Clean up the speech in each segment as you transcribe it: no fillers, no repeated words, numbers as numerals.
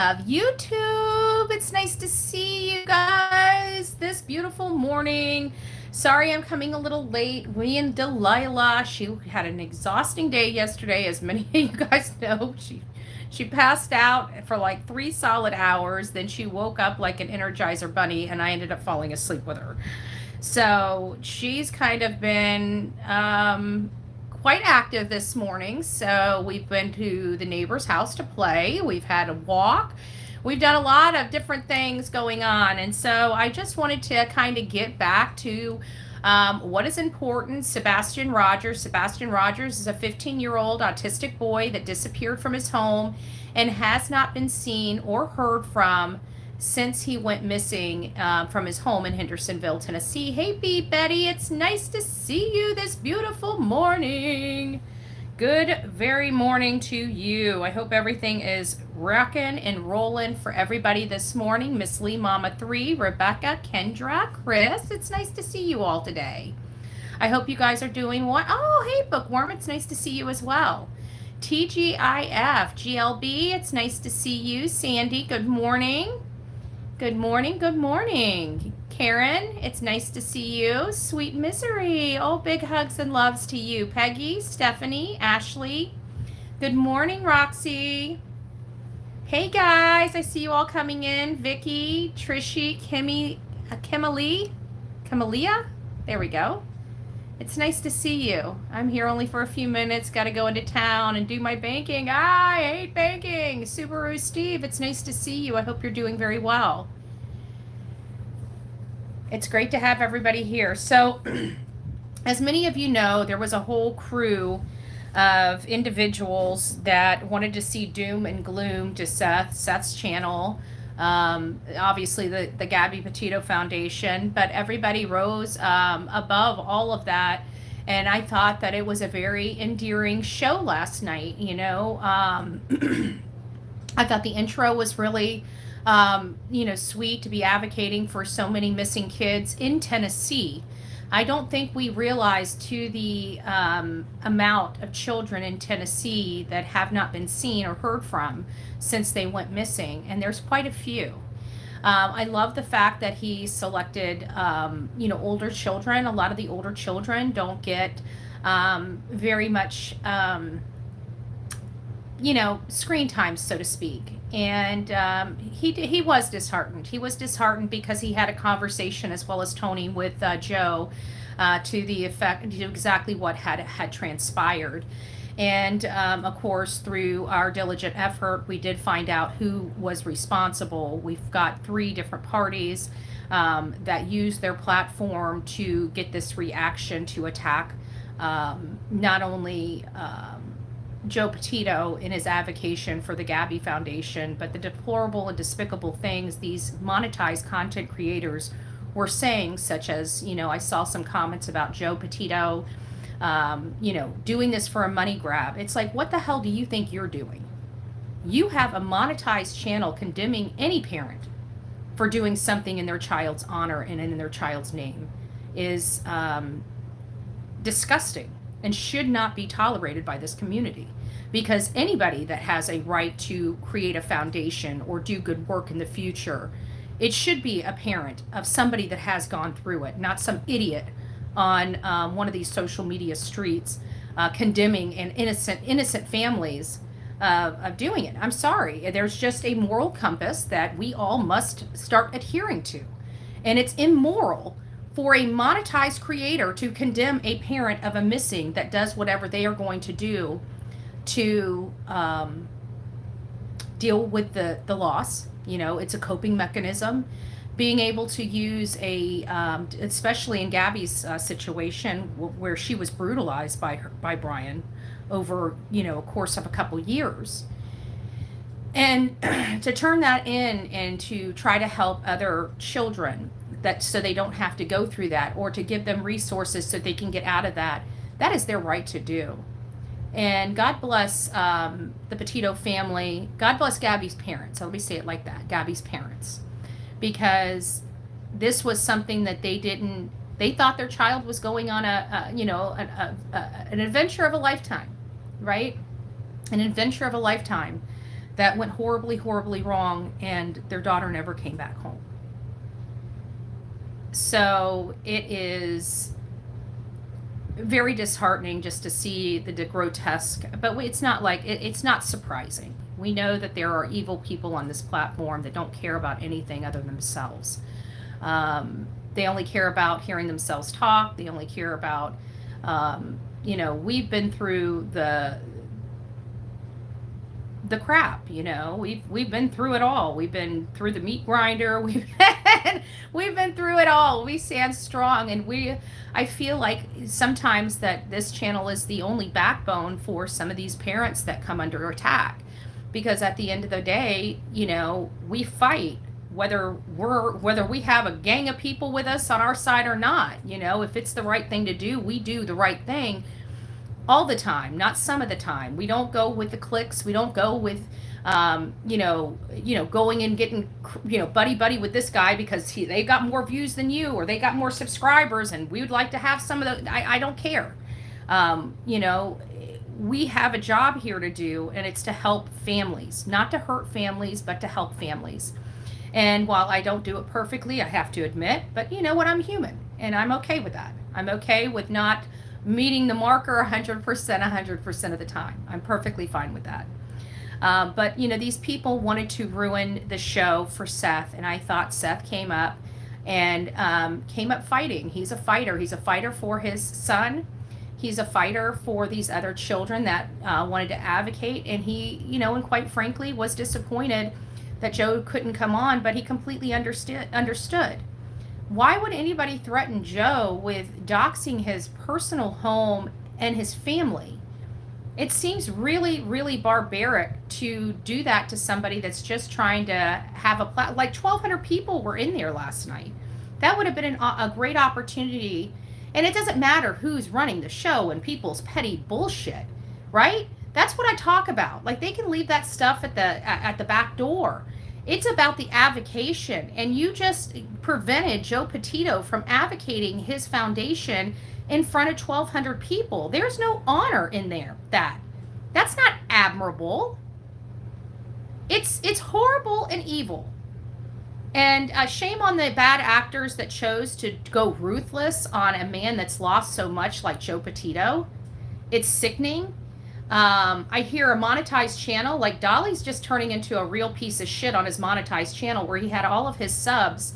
YouTube. It's nice to see you guys this beautiful morning. Sorry I'm coming a little late. Me and Delilah, she had an exhausting day yesterday, as many of you guys know. She passed out for like 3 solid hours. Then she woke up like an Energizer bunny, and I ended up falling asleep with her. So she's kind of been quite active this morning. So we've been to the neighbor's house to play. We've had a walk. We've done a lot of different things going on. And so I just wanted to kind of get back to what is important. Sebastian Rogers. Sebastian Rogers is a 15-year-old autistic boy that disappeared from his home and has not been seen or heard from since he went missing from his home in Hendersonville, Tennessee. Hey, Betty, it's nice to see you this beautiful morning. Good very morning to you. I hope everything is rocking and rolling for everybody this morning. Miss Lee, Mama 3, Rebecca, Kendra, Chris, it's nice to see you all today. I hope you guys are doing what? Oh, hey, Bookworm, it's nice to see you as well. TGIF, GLB, it's nice to see you. Sandy, good morning. Good morning, good morning. Karen, it's nice to see you. Sweet Misery, oh, big hugs and loves to you. Peggy, Stephanie, Ashley, good morning, Roxy. Hey guys, I see you all coming in. Vicky, Trishy, Camelia, there we go. It's nice to see you. I'm here only for a few minutes. Got to go into town and do my banking. I hate banking. Subaru Steve, it's nice to see you. I hope you're doing very well. It's great to have everybody here. So, as many of you know, there was a whole crew of individuals that wanted to see doom and gloom to Seth's channel. Obviously the Gabby Petito Foundation, but everybody rose above all of that. And I thought that it was a very endearing show last night. You know, I thought the intro was really, sweet to be advocating for so many missing kids in Tennessee. I don't think we realize to the amount of children in Tennessee that have not been seen or heard from since they went missing, and there's quite a few. I love the fact that he selected, older children. A lot of the older children don't get very much, screen time, so to speak. And he was disheartened. He was disheartened because he had a conversation, as well as Tony, with Joe to the effect, to exactly what had transpired. And of course, through our diligent effort, we did find out who was responsible. We've got 3 different parties that used their platform to get this reaction to attack not only Joe Petito in his advocacy for the Gabby Foundation, but the deplorable and despicable things these monetized content creators were saying, such as, I saw some comments about Joe Petito, doing this for a money grab. It's like, what the hell do you think you're doing? You have a monetized channel condemning any parent for doing something in their child's honor and in their child's name is disgusting and should not be tolerated by this community, because anybody that has a right to create a foundation or do good work in the future, it should be a parent of somebody that has gone through it, not some idiot on one of these social media streets condemning an innocent families of doing it. I'm sorry. There's just a moral compass that we all must start adhering to, and it's immoral for a monetized creator to condemn a parent of a missing that does whatever they are going to do to deal with the loss. It's a coping mechanism. Being able to use especially in Gabby's situation, where she was brutalized by Brian over, a course of a couple years. And to turn that in and to try to help other children so they don't have to go through that, or to give them resources so they can get out of that is their right to do. And God bless the Petito family. God bless Gabby's parents. Let me say it like that, Gabby's parents. Because this was something that they thought their child was going on an adventure of a lifetime, right? An adventure of a lifetime that went horribly, horribly wrong, and their daughter never came back home. So it is very disheartening just to see the grotesque, but it's not like, it's not surprising. We know that there are evil people on this platform that don't care about anything other than themselves. They only care about hearing themselves talk. They only care about, we've been through the crap, we've been through it all. We've been through the meat grinder. We've been through it all. We stand strong, and I feel like sometimes that this channel is the only backbone for some of these parents that come under attack, because at the end of the day, we fight whether we have a gang of people with us on our side or not. If it's the right thing to do, we do the right thing all the time, not some of the time. We don't go with the clicks. We don't go with, going and getting, buddy with this guy because they got more views than you, or they got more subscribers, and we would like to have some of the. I don't care. We have a job here to do, and it's to help families, not to hurt families, but to help families. And while I don't do it perfectly, I have to admit, but you know what? I'm human, and I'm okay with that. I'm okay with not meeting the marker 100% of the time. I'm perfectly fine with that. But these people wanted to ruin the show for Seth, and I thought Seth came up fighting. He's a fighter. He's a fighter for his son. He's a fighter for these other children that wanted to advocate, and he, and quite frankly, was disappointed that Joe couldn't come on, but he completely understood. Why would anybody threaten Joe with doxing his personal home and his family? It seems really, really barbaric to do that to somebody that's just trying to have like 1,200 people were in there last night. That would have been a great opportunity. And it doesn't matter who's running the show and people's petty bullshit, right? That's what I talk about. Like, they can leave that stuff at the back door. It's about the avocation, and you just prevented Joe Petito from advocating his foundation in front of 1,200 people. There's no honor in there. That's not admirable. It's horrible and evil. And shame on the bad actors that chose to go ruthless on a man that's lost so much like Joe Petito. It's sickening. I hear a monetized channel, like Dolly's just turning into a real piece of shit on his monetized channel, where he had all of his subs,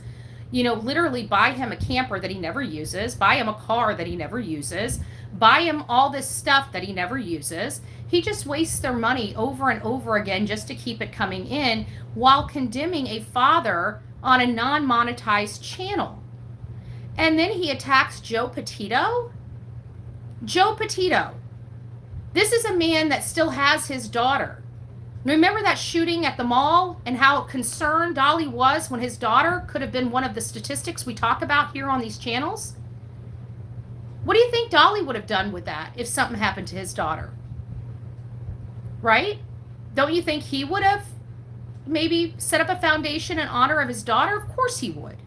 literally buy him a camper that he never uses, buy him a car that he never uses, buy him all this stuff that he never uses. He just wastes their money over and over again just to keep it coming in, while condemning a father on a non-monetized channel. And then he attacks Joe Petito. Joe Petito. This is a man that still has his daughter. Remember that shooting at the mall and how concerned Dolly was when his daughter could have been one of the statistics we talk about here on these channels? What do you think Dolly would have done with that if something happened to his daughter? Right? Don't you think he would have maybe set up a foundation in honor of his daughter? Of course he would.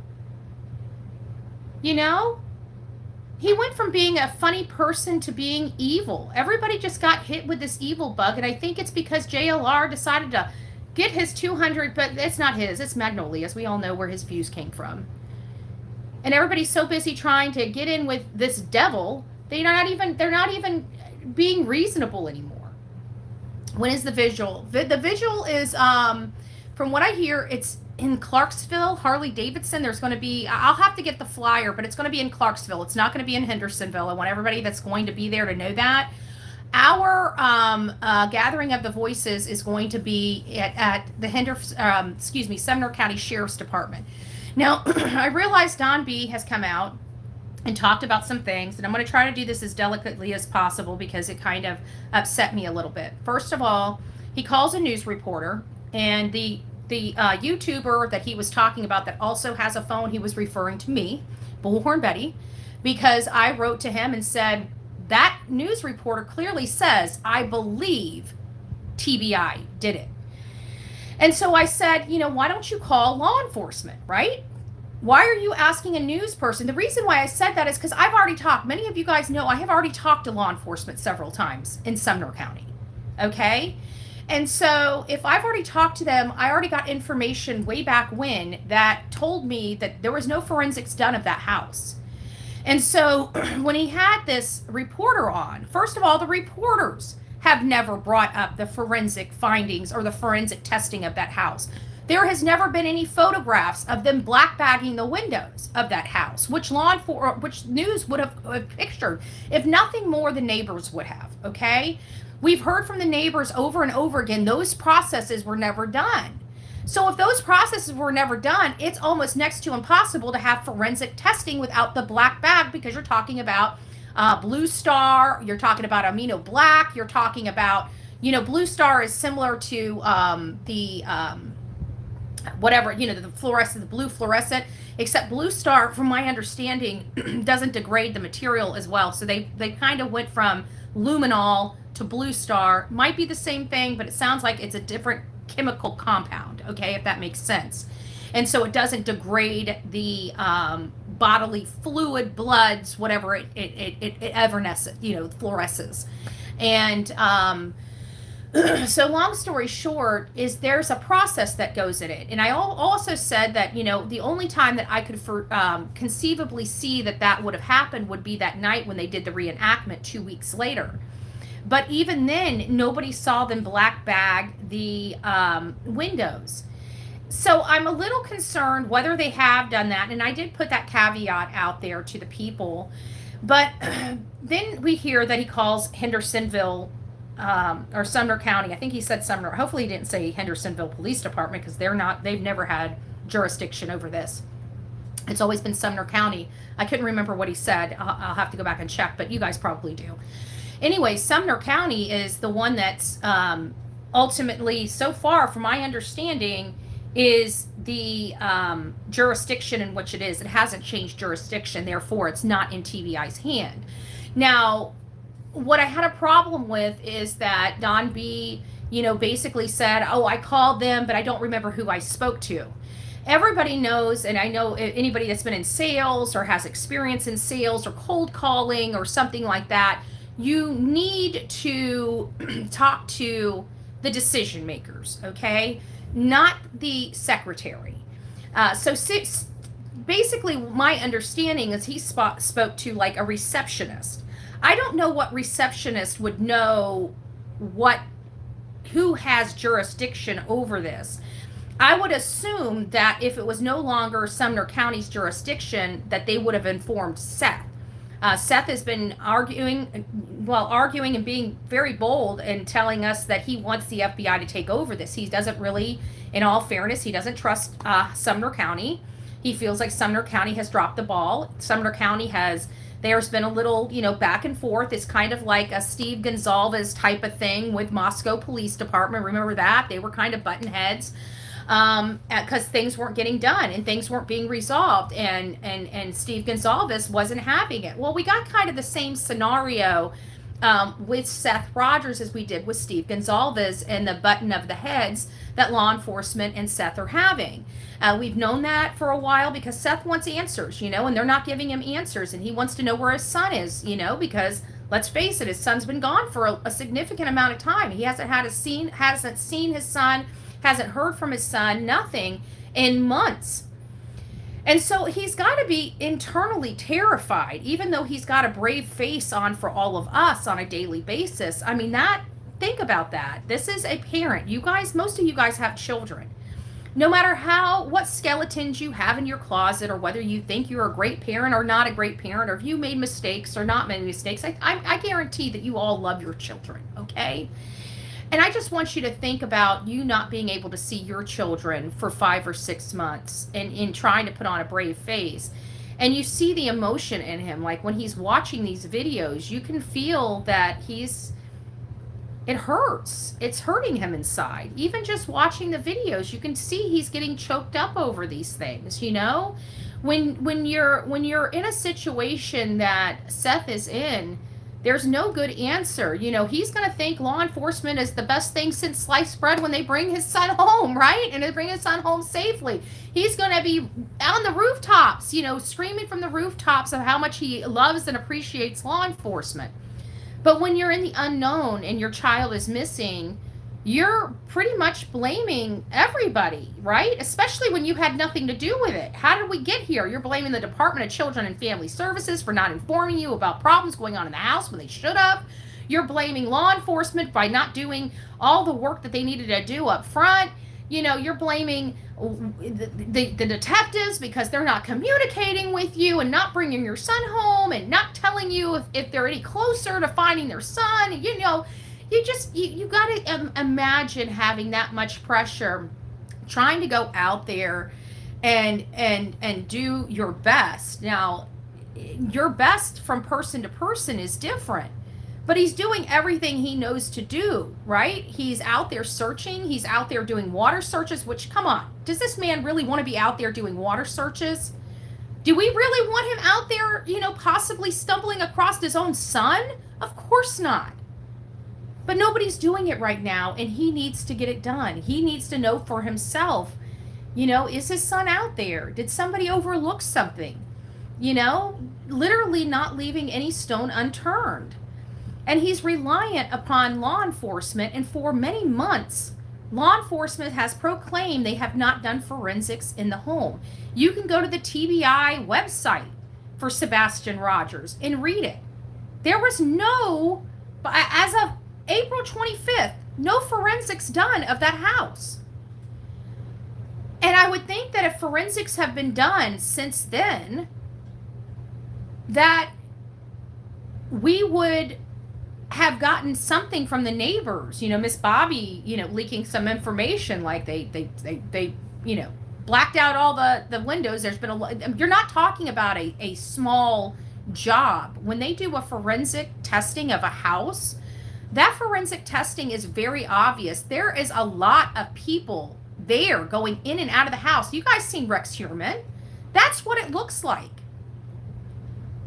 He went from being a funny person to being evil. Everybody just got hit with this evil bug, and I think it's because JLR decided to get his 200, but it's not his, it's Magnolia's. We all know where his views came from. And everybody's so busy trying to get in with this devil, they're not even being reasonable anymore. When is the visual? The visual is, from what I hear, it's in Clarksville, Harley Davidson. There's going to be, I'll have to get the flyer, but it's going to be in Clarksville. It's not going to be in Hendersonville. I want everybody that's going to be there to know that. Our gathering of the voices is going to be at the Sumner County Sheriff's Department. Now, I realize Don B has come out and talked about some things, and I'm going to try to do this as delicately as possible because it kind of upset me a little bit. First of all, he calls a news reporter, and the YouTuber that he was talking about that also has a phone, he was referring to me, Bullhorn Betty, because I wrote to him and said, that news reporter clearly says, I believe TBI did it. And so I said, why don't you call law enforcement, right? Why are you asking a news person? The reason why I said that is because I've already talked. Many of you guys know I have already talked to law enforcement several times in Sumner County, okay? And so if I've already talked to them, I already got information way back when that told me that there was no forensics done of that house. And so when he had this reporter on, first of all, the reporters have never brought up the forensic findings or the forensic testing of that house. There has never been any photographs of them black bagging the windows of that house, which which news would have pictured, if nothing more, the neighbors would have. Okay, we've heard from the neighbors over and over again those processes were never done. So if those processes were never done, it's almost next to impossible to have forensic testing without the black bag, because you're talking about Blue Star, you're talking about amino black, you're talking about, Blue Star is similar to the whatever, the fluorescent, the blue fluorescent, except Blue Star, from my understanding, doesn't degrade the material as well. So they kind of went from luminol to Blue Star. Might be the same thing, but it sounds like it's a different chemical compound, okay, if that makes sense. And so it doesn't degrade the bodily fluid, bloods, whatever it fluoresces. And so long story short is there's a process that goes in it. And I also said that, the only time that I could conceivably see that would have happened would be that night when they did the reenactment 2 weeks later. But even then, nobody saw them black bag the windows. So I'm a little concerned whether they have done that. And I did put that caveat out there to the people. But then we hear that he calls Hendersonville or Sumner County. I think he said Sumner. Hopefully he didn't say Hendersonville Police Department, because they've never had jurisdiction over this. It's always been Sumner County. I couldn't remember what he said. I'll have to go back and check, but you guys probably do. Anyway, Sumner County is the one that's ultimately, so far, from my understanding, is the jurisdiction in which it is. It hasn't changed jurisdiction, therefore it's not in TVI's hand. Now, what I had a problem with is that Don B, basically said, I called them, but I don't remember who I spoke to. Everybody knows, and I know anybody that's been in sales or has experience in sales or cold calling or something like that, you need to talk to the decision makers, okay? Not the secretary. So basically, my understanding is he spoke to like a receptionist. I don't know what receptionist would know who has jurisdiction over this. I would assume that if it was no longer Sumner County's jurisdiction, that they would have informed Seth. Seth has been arguing and being very bold and telling us that he wants the FBI to take over this. He doesn't really, in all fairness, he doesn't trust Sumner County. He feels like Sumner County has dropped the ball. Sumner County there's been a little, back and forth. It's kind of like a Steve Gonsalves type of thing with Moscow Police Department. Remember that? They were kind of button heads. Because things weren't getting done and things weren't being resolved, and Steve Gonsalves wasn't having it. Well, we got kind of the same scenario with Seth Rogers as we did with Steve Gonsalves and the button of the heads that law enforcement and Seth are having. We've known that for a while because Seth wants answers, and they're not giving him answers, and he wants to know where his son is, because let's face it, his son's been gone for a significant amount of time. He hasn't seen his son, hasn't heard from his son, nothing in months. And so he's got to be internally terrified, even though he's got a brave face on for all of us on a daily basis. I mean, think about that. This is a parent. You guys, most of you guys have children. No matter what skeletons you have in your closet, or whether you think you're a great parent or not a great parent, or if you made mistakes or not made mistakes, I guarantee that you all love your children, okay? And I just want you to think about you not being able to see your children for 5 or 6 months and in trying to put on a brave face. And you see the emotion in him. Like when he's watching these videos, you can feel that it hurts. It's hurting him inside. Even just watching the videos, you can see he's getting choked up over these things, When you're in a situation that Seth is in, there's no good answer. He's going to think law enforcement is the best thing since sliced bread when they bring his son home, right? And they bring his son home safely. He's going to be on the rooftops, screaming from the rooftops of how much he loves and appreciates law enforcement. But when you're in the unknown and your child is missing, you're pretty much blaming everybody, right? Especially when you had nothing to do with it. How did we get here? You're blaming the Department of Children and Family Services for not informing you about problems going on in the house when they should have. You're blaming law enforcement by not doing all the work that they needed to do up front. You're blaming the detectives because they're not communicating with you and not bringing your son home and not telling you if they're any closer to finding their son. You got to imagine having that much pressure, trying to go out there and do your best. Now, your best from person to person is different, but he's doing everything he knows to do, right? He's out there searching. He's out there doing water searches, which, come on, does this man really want to be out there doing water searches? Do we really want him out there, possibly stumbling across his own son? Of course not. But nobody's doing it right now, and he needs to get it done. He needs to know for himself, is his son out there? Did somebody overlook something? Literally not leaving any stone unturned. And he's reliant upon law enforcement, and for many months, law enforcement has proclaimed they have not done forensics in the home. You can go to the TBI website for Sebastian Rogers and read it. There was no, as of April 25th, no forensics done of that house. And I would think that if forensics have been done since then, that we would have gotten something from the neighbors. Miss Bobby, leaking some information like they blacked out all the windows. There's been you're not talking about a small job. When they do a forensic testing of a house, that forensic testing is very obvious. There is a lot of people there going in and out of the house. You guys seen Rex Heuermann? That's what it looks like.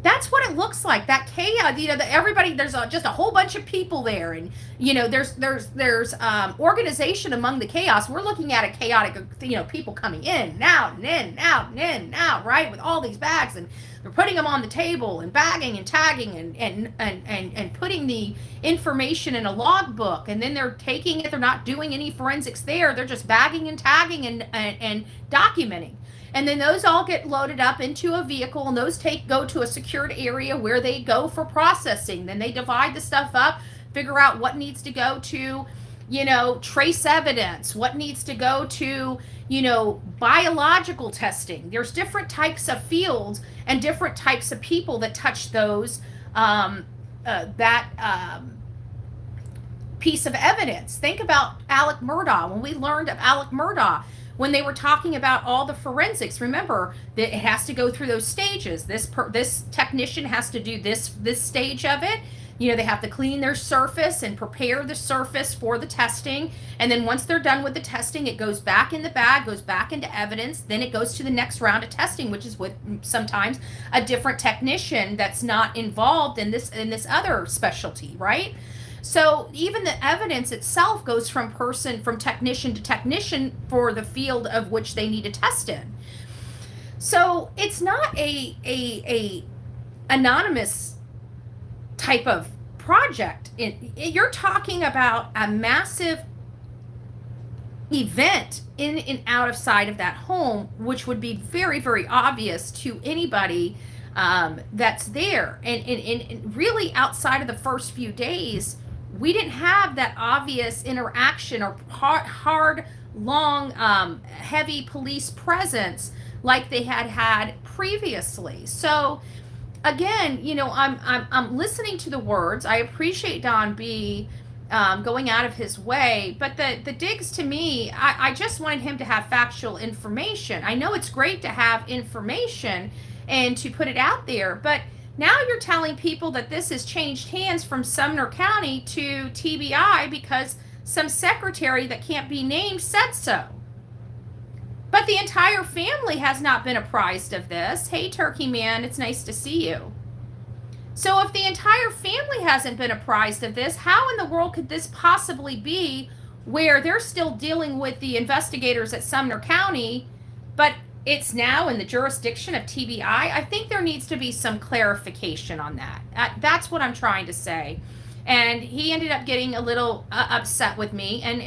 That's what it looks like. That chaos, everybody, there's just a whole bunch of people there, and there's organization among the chaos. We're looking at a chaotic, people coming in and out and in and out and in and out, right, with all these bags, and they're putting them on the table and bagging and tagging and putting the information in a logbook, and then they're taking it. They're not doing any forensics there. They're just bagging and tagging and documenting. And then those all get loaded up into a vehicle, and those go to a secured area where they go for processing. Then they divide the stuff up, figure out what needs to go to, trace evidence, what needs to go to, biological testing. There's different types of fields and different types of people that touch those, piece of evidence. Think about Alec Murdaugh. When we learned of Alec Murdaugh, when they were talking about all the forensics, remember that it has to go through those stages. This technician has to do this stage of it. They have to clean their surface and prepare the surface for the testing. And then once they're done with the testing, it goes back in the bag, goes back into evidence. Then it goes to the next round of testing, which is with sometimes a different technician that's not involved in this other specialty, right? So even the evidence itself goes from technician to technician for the field of which they need to test in. So it's not a anonymous type of project. You're talking about a massive event in and out of sight of that home, which would be very, very obvious to anybody that's there. And really outside of the first few days, we didn't have that obvious interaction or hard, long, heavy police presence like they had previously. So again, I'm listening to the words. I appreciate Don B going out of his way, but the digs to me, I just wanted him to have factual information. I know it's great to have information and to put it out there, but now you're telling people that this has changed hands from Sumner County to TBI because some secretary that can't be named said so. But the entire family has not been apprised of this. Hey, Turkey Man, it's nice to see you. So if the entire family hasn't been apprised of this, how in the world could this possibly be where they're still dealing with the investigators at Sumner County, but it's now in the jurisdiction of TBI? I think there needs to be some clarification on that. That's what I'm trying to say. And he ended up getting a little upset with me and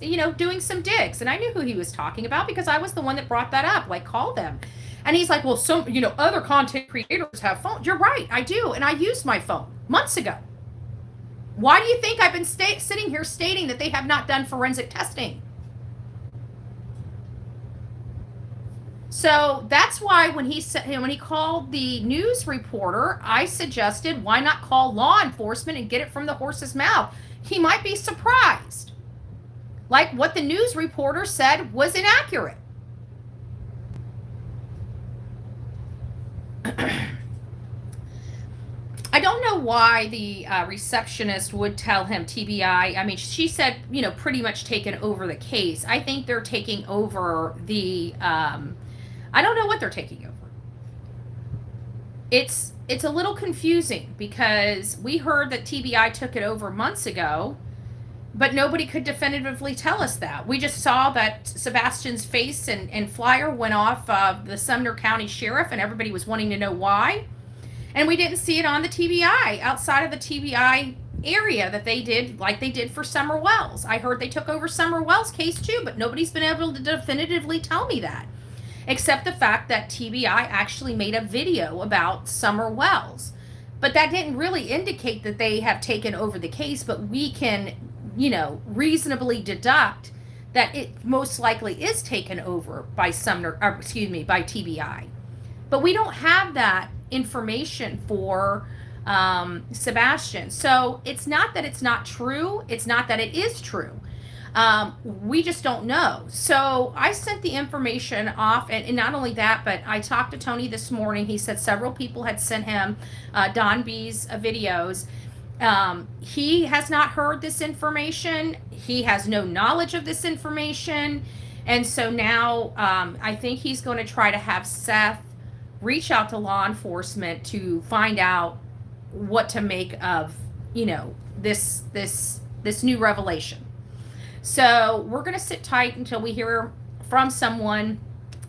you know, doing some digs. And I knew who he was talking about because I was the one that brought that up, like called him. And he's like, well, some, you know, other content creators have phones. You're right, I do. And I used my phone months ago. Why do you think I've been sitting here stating that they have not done forensic testing? So that's why when he called the news reporter, I suggested, why not call law enforcement and get it from the horse's mouth? He might be surprised. Like what the news reporter said was inaccurate. I don't know why the receptionist would tell him TBI. I mean, she said, you know, pretty much taken over the case. I think they're taking over the, I don't know what they're taking over. It's a little confusing because we heard that TBI took it over months ago, but nobody could definitively tell us that. We just saw that Sebastian's face and flyer went off the Sumner County Sheriff, and everybody was wanting to know why. And we didn't see it on the TBI, outside of the TBI area that they did, like they did for Summer Wells. I heard they took over Summer Wells' case too, but nobody's been able to definitively tell me that. Except the fact that TBI actually made a video about Summer Wells. But that didn't really indicate that they have taken over the case, but we can, you know, reasonably deduct that it most likely is taken over by by TBI. But we don't have that information for Sebastian. So it's not that it's not true. It's not that it is true. We just don't know. So I sent the information off, and not only that, but I talked to Tony this morning. He said several people had sent him Don B's videos. He has not heard this information. He has no knowledge of this information. And so now I think he's going to try to have Seth reach out to law enforcement to find out what to make of, you know, this new revelation. So we're going to sit tight until we hear from someone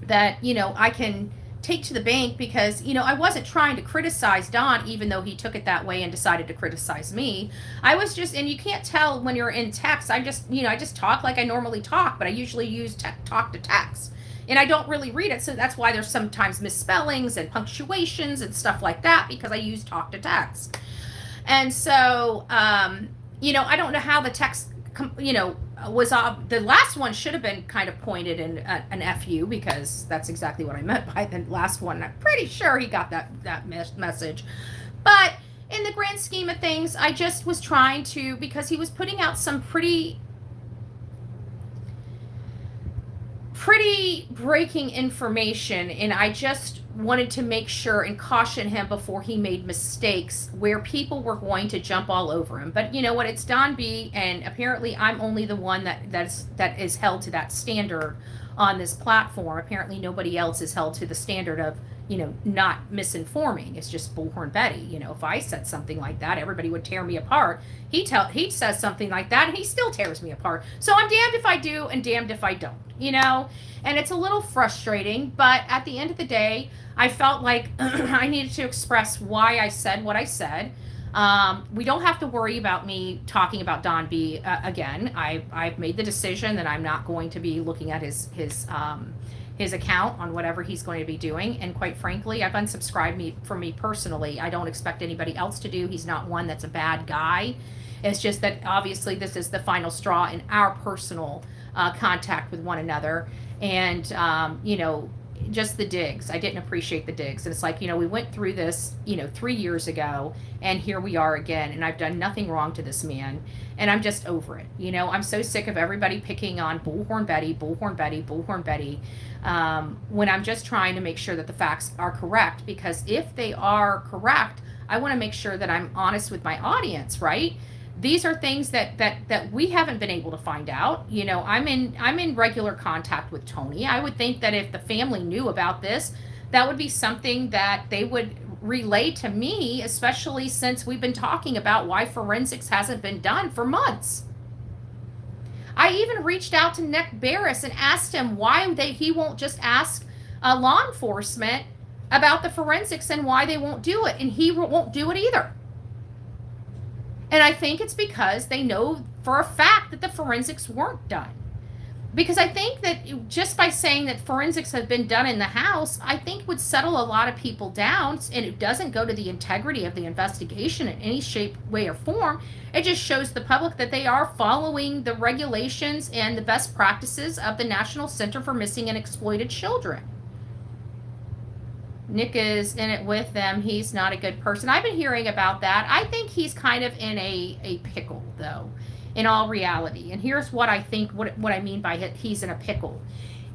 that, you know, I can take to the bank, because, you know, I wasn't trying to criticize Don, even though he took it that way and decided to criticize me. I was just, and you can't tell when you're in text. I just talk like I normally talk, but I usually use talk to text. And I don't really read it, so that's why there's sometimes misspellings and punctuations and stuff like that, because I use talk to text. And so, you know, I don't know how the text, you know, was the last one should have been kind of pointed in an FU, because that's exactly what I meant by the last one. I'm pretty sure he got that message. But in the grand scheme of things, I just was trying to, because he was putting out some pretty breaking information, and I just wanted to make sure and caution him before he made mistakes where people were going to jump all over him. But you know what? It's Don B, and apparently I'm only the one that is held to that standard on this platform. Apparently nobody else is held to the standard of, you know, not misinforming. It's just Bullhorn Betty. You know, if I said something like that, everybody would tear me apart. He says something like that, and he still tears me apart. So I'm damned if I do and damned if I don't, you know? And it's a little frustrating, but at the end of the day, I felt like I needed to express why I said what I said. We don't have to worry about me talking about Don B again. I've made the decision that I'm not going to be looking at his account on whatever he's going to be doing. And quite frankly, I've unsubscribed from me personally. I don't expect anybody else to do. He's not one that's a bad guy. It's just that obviously this is the final straw in our personal contact with one another. And, you know, just the digs. I didn't appreciate the digs. And it's like, you know, we went through this, you know, 3 years ago, and here we are again. And I've done nothing wrong to this man. And I'm just over it. You know, I'm so sick of everybody picking on Bullhorn Betty, Bullhorn Betty, Bullhorn Betty, when I'm just trying to make sure that the facts are correct. Because if they are correct, I want to make sure that I'm honest with my audience, right? These are things that we haven't been able to find out. You know, I'm in regular contact with Tony. I would think that if the family knew about this, that would be something that they would relay to me, especially since we've been talking about why forensics hasn't been done for months. I even reached out to Nick Barris and asked him why he won't just ask law enforcement about the forensics and why they won't do it, and he won't do it either. And I think it's because they know for a fact that the forensics weren't done. Because I think that just by saying that forensics have been done in the house, I think would settle a lot of people down, and it doesn't go to the integrity of the investigation in any shape, way, or form. It just shows the public that they are following the regulations and the best practices of the National Center for Missing and Exploited Children. Nick is in it with them. He's not a good person. I've been hearing about that. I think he's kind of in a pickle, though, in all reality. And here's what I think, what I mean by he's in a pickle.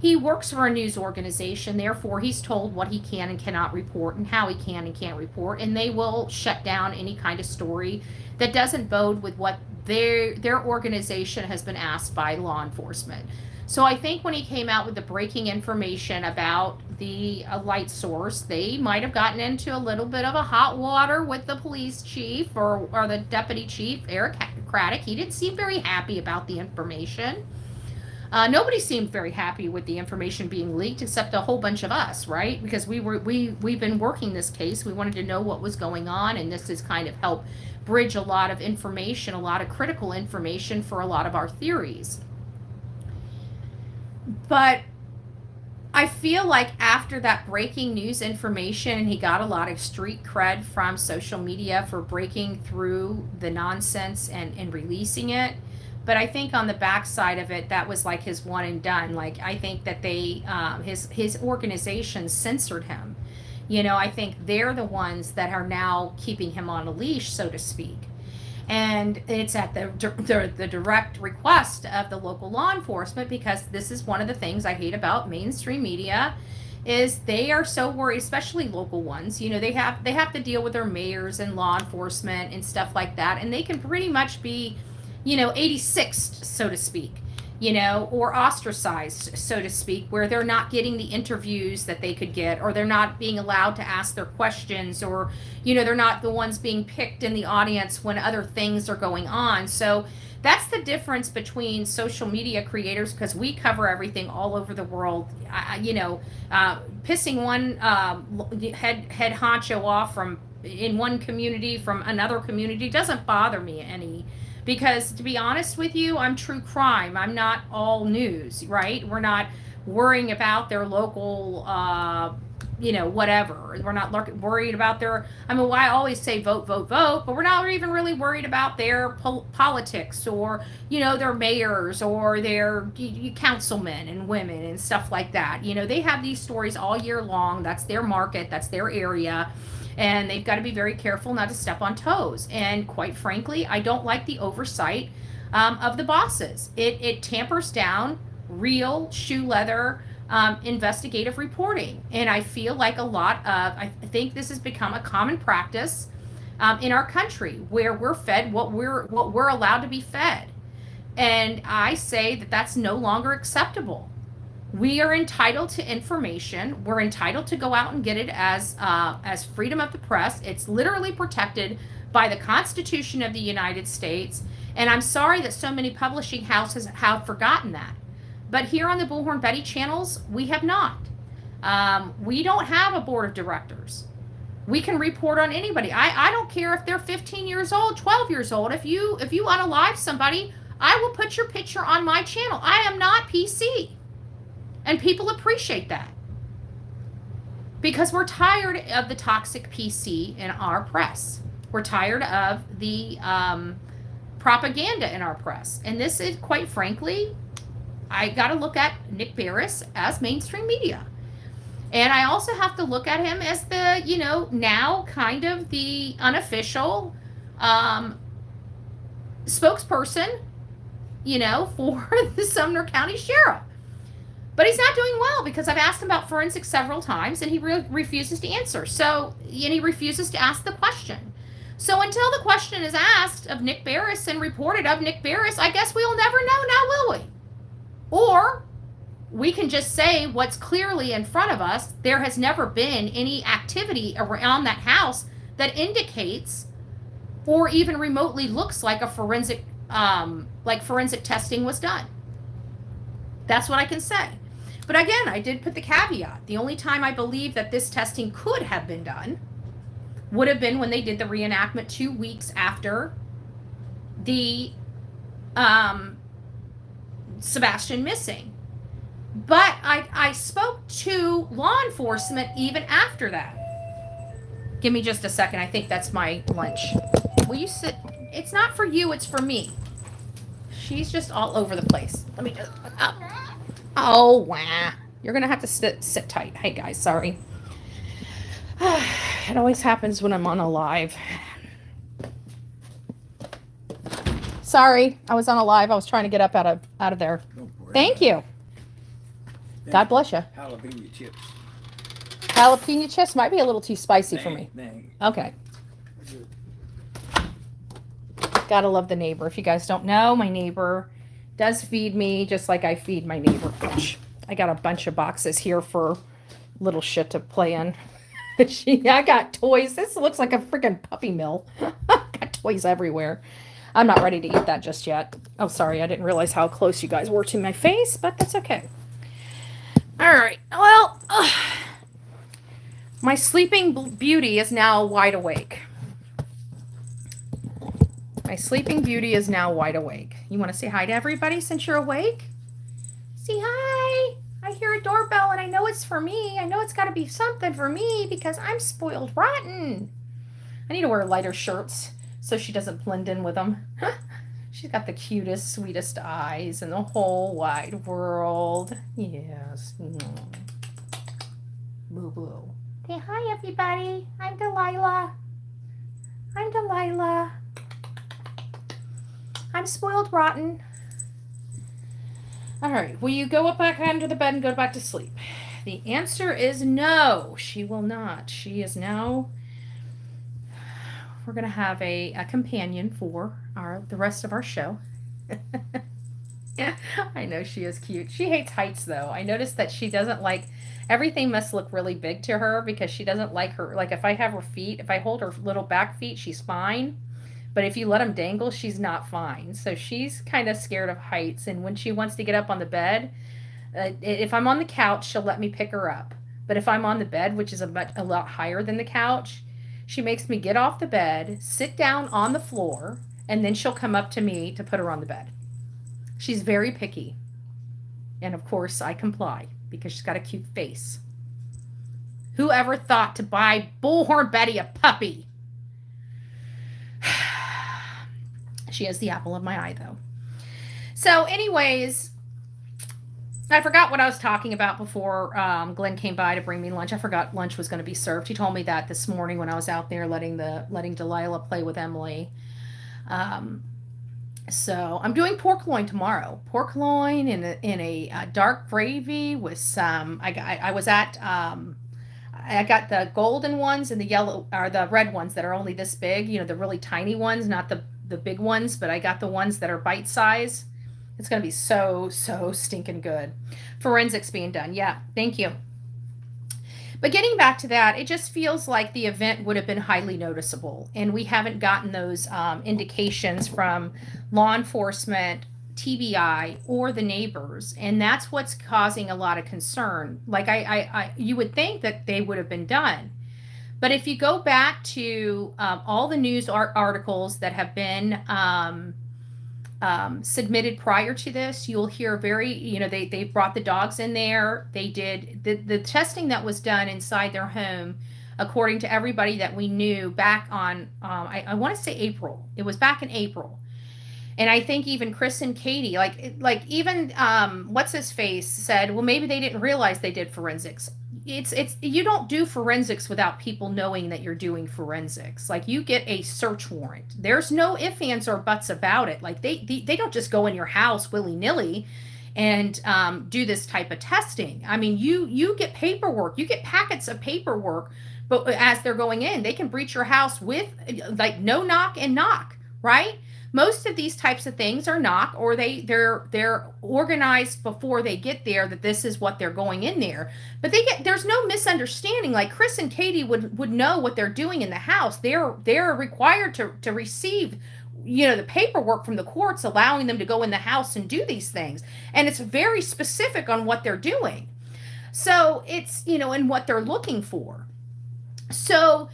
He works for a news organization, therefore he's told what he can and cannot report and how he can and can't report, and they will shut down any kind of story that doesn't bode with what their organization has been asked by law enforcement. So I think when he came out with the breaking information about the light source, they might have gotten into a little bit of a hot water with the police chief or the deputy chief, Eric Craddock. He didn't seem very happy about the information. Nobody seemed very happy with the information being leaked, except a whole bunch of us, right? Because we've been working this case. We wanted to know what was going on, and this has kind of helped bridge a lot of information, a lot of critical information for a lot of our theories. But I feel like after that breaking news information, he got a lot of street cred from social media for breaking through the nonsense and releasing it. But I think on the backside of it, that was like his one and done. Like, I think that they, his organization censored him. You know, I think they're the ones that are now keeping him on a leash, so to speak. And it's at the direct request of the local law enforcement, because this is one of the things I hate about mainstream media, is they are so worried, especially local ones. You know, they have to deal with their mayors and law enforcement and stuff like that, and they can pretty much be, you know, 86th, so to speak, you know, or ostracized, so to speak, where they're not getting the interviews that they could get, or they're not being allowed to ask their questions, or, you know, they're not the ones being picked in the audience when other things are going on. So that's the difference between social media creators, because we cover everything all over the world. You know, pissing one head honcho off in one community from another community doesn't bother me any. Because to be honest with you, I'm true crime. I'm not all news, right? We're not worrying about their local, you know, whatever. We're not worried about their, I mean, I always say vote, vote, vote, but we're not even really worried about their politics, or, you know, their mayors or their councilmen and women and stuff like that. You know, they have these stories all year long. That's their market. That's their area. And they've got to be very careful not to step on toes. And quite frankly, I don't like the oversight of the bosses. It tampers down real shoe leather investigative reporting. And I feel like I think this has become a common practice in our country, where we're fed what we're allowed to be fed. And I say that that's no longer acceptable. We are entitled to information. We're entitled to go out and get it as freedom of the press. It's literally protected by the Constitution of the United States. And I'm sorry that so many publishing houses have forgotten that. But here on the Bullhorn Betty channels, we have not. We don't have a board of directors. We can report on anybody. I don't care if they're 15 years old, 12 years old. If you unalive somebody, I will put your picture on my channel. I am not PC. And people appreciate that, because we're tired of the toxic PC in our press. We're tired of the propaganda in our press. And this is, quite frankly, I got to look at Nick Barris as mainstream media. And I also have to look at him as the, you know, now kind of the unofficial spokesperson, you know, for the Sumner County Sheriff. But he's not doing well, because I've asked him about forensics several times, and he refuses to answer. So, and he refuses to ask the question. So until the question is asked of Nick Barris and reported of Nick Barris, I guess we'll never know now, will we? Or we can just say what's clearly in front of us. There has never been any activity around that house that indicates or even remotely looks like a forensic testing was done. That's what I can say. But again, I did put the caveat. The only time I believe that this testing could have been done would have been when they did the reenactment 2 weeks after the Sebastian missing. But I spoke to law enforcement even after that. Give me just a second. I think that's my lunch. Will you sit? It's not for you, it's for me. She's just all over the place. Let me just... Oh, wow. You're going to have to sit tight. Hey, guys, sorry. It always happens when I'm on a live. Sorry, I was on a live. I was trying to get up out of there. Thank you. God bless you. Jalapeno chips. Jalapeno chips might be a little too spicy for me. Okay. Gotta love the neighbor. If you guys don't know, my neighbor does feed me just like I feed my neighbor. I got a bunch of boxes here for little shit to play in. I got toys. This looks like a freaking puppy mill. Got toys everywhere. I'm not ready to eat that just yet. Oh, sorry. I didn't realize how close you guys were to my face, but that's okay. All right. Well, my sleeping beauty is now wide awake. My sleeping beauty is now wide awake. You want to say hi to everybody since you're awake? Say hi. I hear a doorbell and I know it's for me. I know it's got to be something for me because I'm spoiled rotten. I need to wear lighter shirts so she doesn't blend in with them. She's got the cutest, sweetest eyes in the whole wide world. Yes. Boo boo. Say hi, everybody. I'm Delilah. I'm Delilah. I'm spoiled rotten. All right. Will you go up back under the bed and go back to sleep? The answer is no. She will not. She is now... We're going to have a companion for the rest of our show. Yeah, I know she is cute. She hates heights, though. I noticed that she doesn't like... Everything must look really big to her because she doesn't like her... Like, if I have her feet, if I hold her little back feet, she's fine. But if you let them dangle, she's not fine. So she's kind of scared of heights. And when she wants to get up on the bed, if I'm on the couch, she'll let me pick her up. But if I'm on the bed, which is a lot higher than the couch, she makes me get off the bed, sit down on the floor, and then she'll come up to me to put her on the bed. She's very picky. And of course, I comply because she's got a cute face. Whoever thought to buy Bullhorn Betty a puppy? She is the apple of my eye, though. So anyways, I forgot what I was talking about before Glenn came by to bring me lunch. I forgot lunch was going to be served. He told me that this morning when I was out there letting Delilah play with Emily. So I'm doing pork loin tomorrow. Pork loin in a dark gravy with some. I got the golden ones and the yellow or the red ones that are only this big. You know, the really tiny ones, not the big ones, but I got the ones that are bite size. It's going to be so stinking good. Forensics being done. Yeah, thank you. But getting back to that, it just feels like the event would have been highly noticeable. And we haven't gotten those indications from law enforcement, TBI, or the neighbors. And that's what's causing a lot of concern. Like you would think that they would have been done. But if you go back to all the news articles that have been submitted prior to this, you'll hear they brought the dogs in there. They did the testing that was done inside their home, according to everybody that we knew back on, I want to say April. It was back in April. And I think even Chris and Katie, like even what's his face said, well, maybe they didn't realize they did forensics. It's you don't do forensics without people knowing that you're doing forensics. Like, you get a search warrant. There's no ifs, ands, or buts about it. Like, they don't just go in your house willy-nilly and do this type of testing. I mean, you get paperwork. You get packets of paperwork, but as they're going in, they can breach your house with like no knock and knock, right? Most of these types of things are knock, or they're organized before they get there that this is what they're going in there. But there's no misunderstanding. Like, Chris and Katie would know what they're doing in the house. They're required to receive, the paperwork from the courts allowing them to go in the house and do these things. And it's very specific on what they're doing. So it's, and what they're looking for. So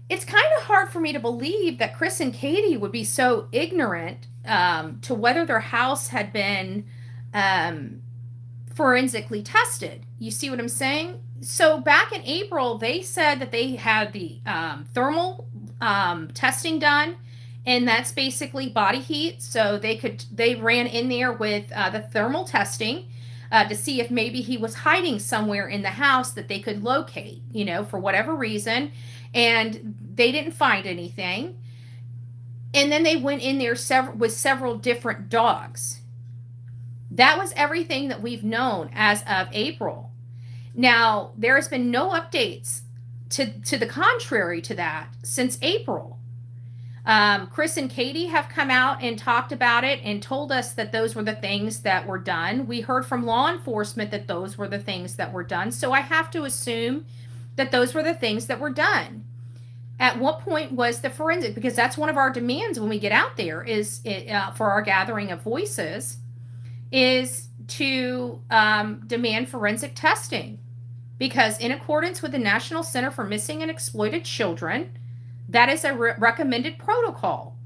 it's kind of hard for me to believe that Chris and Katie would be so ignorant to whether their house had been um, forensically tested. You see what I'm saying? So back in April, they said that they had the thermal testing done, and that's basically body heat. So they ran in there with the thermal testing to see if maybe he was hiding somewhere in the house that they could locate, for whatever reason, and they didn't find anything. And then they went in there with several different dogs. That was everything that we've known as of April. Now, there has been no updates to the contrary to that since April. Chris and Katie have come out and talked about it and told us that those were the things that were done. We heard from law enforcement that those were the things that were done. So I have to assume that those were the things that were done. At what point was the forensic? Because that's one of our demands when we get out there is for our gathering of voices is to demand forensic testing. Because in accordance with the National Center for Missing and Exploited Children, that is a recommended protocol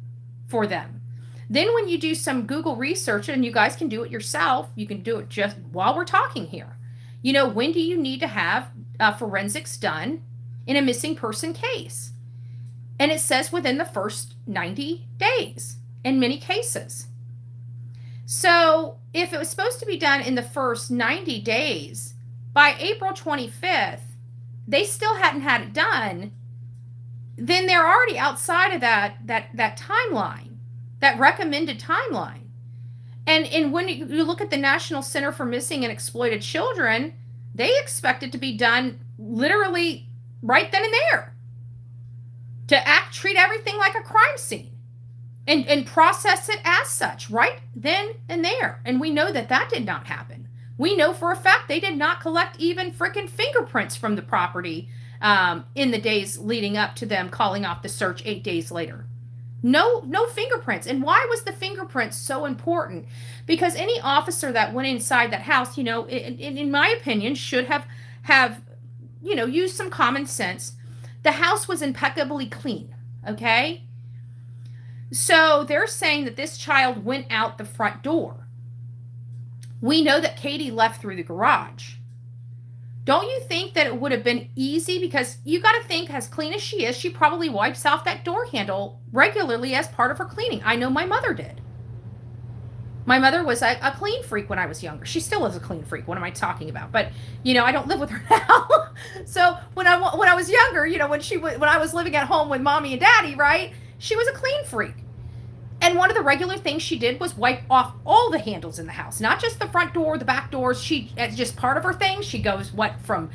for them. Then when you do some Google research, and you guys can do it yourself, you can do it just while we're talking here. When do you need to have forensics done in a missing person case? And it says within the first 90 days in many cases. So if it was supposed to be done in the first 90 days, by April 25th, they still hadn't had it done, then they're already outside of that timeline, that recommended timeline. And when you look at the National Center for Missing and Exploited Children, they expect it to be done literally right then and there. To treat everything like a crime scene and process it as such right then and there. And we know that did not happen. We know for a fact they did not collect even freaking fingerprints from the property in the days leading up to them calling off the search 8 days later. No fingerprints. And why was the fingerprints so important? Because any officer that went inside that house, in my opinion, should have used some common sense. The house was impeccably clean, okay? So they're saying that this child went out the front door. We know that Katie left through the garage. Don't you think that it would have been easy? Because you got to think, as clean as she is, she probably wipes off that door handle regularly as part of her cleaning. I know my mother did. My mother was a clean freak when I was younger. She still is a clean freak. What am I talking about? But I don't live with her now. So when I was younger, when I was living at home with mommy and daddy, right? She was a clean freak. And one of the regular things she did was wipe off all the handles in the house, not just the front door, the back doors. It's just part of her thing. She goes from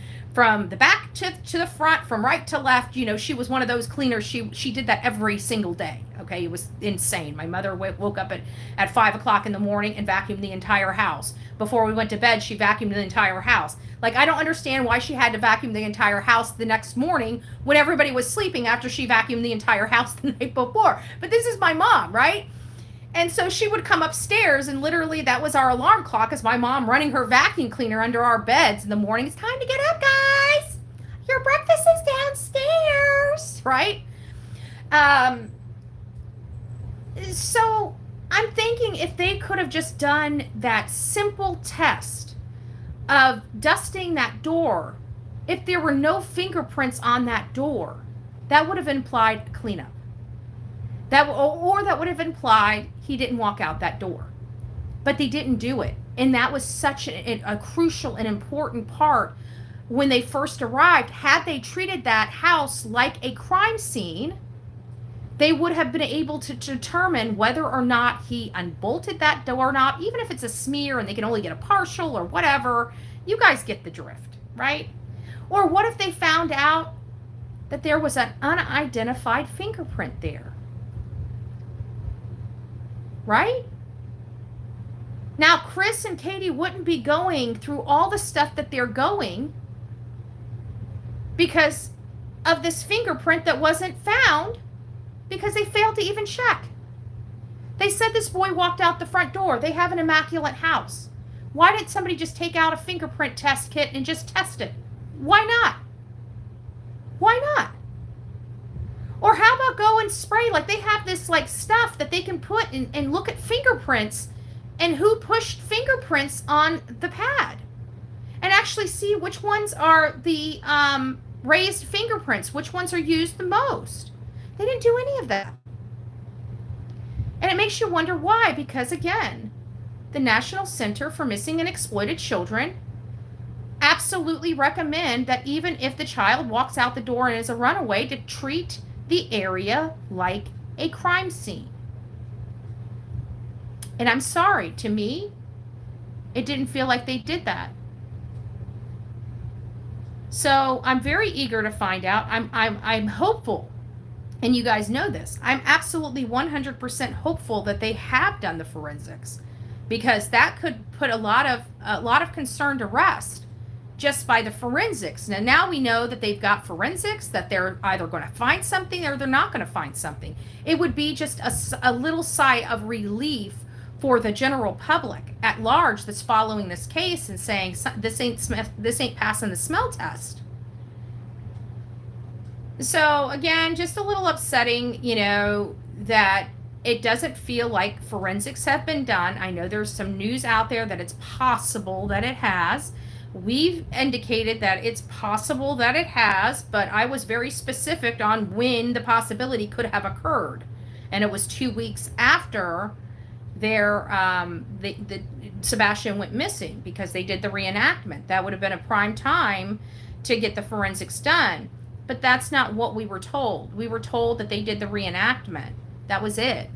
the back to the front, from right to left. She was one of those cleaners. She did that every single day. Okay, it was insane. My mother woke up at 5 o'clock in the morning and vacuumed the entire house. Before we went to bed, she vacuumed the entire house. Like, I don't understand why she had to vacuum the entire house the next morning when everybody was sleeping after she vacuumed the entire house the night before. But this is my mom, right? And so she would come upstairs, and literally that was our alarm clock, as my mom running her vacuum cleaner under our beds in the morning. It's time to get up, guys. Your breakfast is downstairs, right? So I'm thinking if they could have just done that simple test of dusting that door, if there were no fingerprints on that door, that would have implied a cleanup. That would have implied he didn't walk out that door. But they didn't do it. And that was such a crucial and important part when they first arrived. Had they treated that house like a crime scene, they would have been able to determine whether or not he unbolted that doorknob, even if it's a smear and they can only get a partial or whatever. You guys get the drift, right? Or what if they found out that there was an unidentified fingerprint there? Right? Now, Chris and Katie wouldn't be going through all the stuff that they're going because of this fingerprint that wasn't found, because they failed to even check. They said this boy walked out the front door. They have an immaculate house. Why didn't somebody just take out a fingerprint test kit and just test it? Why not? Why not? Or how about go and spray? Like they have this like stuff that they can put and look at fingerprints and who pushed fingerprints on the pad and actually see which ones are the raised fingerprints, which ones are used the most. They didn't do any of that. And it makes you wonder why, because again, the National Center for Missing and Exploited Children absolutely recommend that even if the child walks out the door and is a runaway, to treat the area like a crime scene. And I'm sorry, to me, it didn't feel like they did that. So I'm very eager to find out. I'm hopeful, and you guys know this. I'm absolutely 100% hopeful that they have done the forensics, because that could put a lot of concern to rest just by the forensics. Now we know that they've got forensics, that they're either going to find something or they're not going to find something. It would be just a little sigh of relief for the general public at large that's following this case and saying this ain't passing the smell test. So again, just a little upsetting, that it doesn't feel like forensics have been done. I know there's some news out there that it's possible that it has. We've indicated that it's possible that it has, but I was very specific on when the possibility could have occurred. And it was 2 weeks after the Sebastian went missing, because they did the reenactment. That would have been a prime time to get the forensics done. But that's not what we were told. We were told that they did the reenactment. That was it.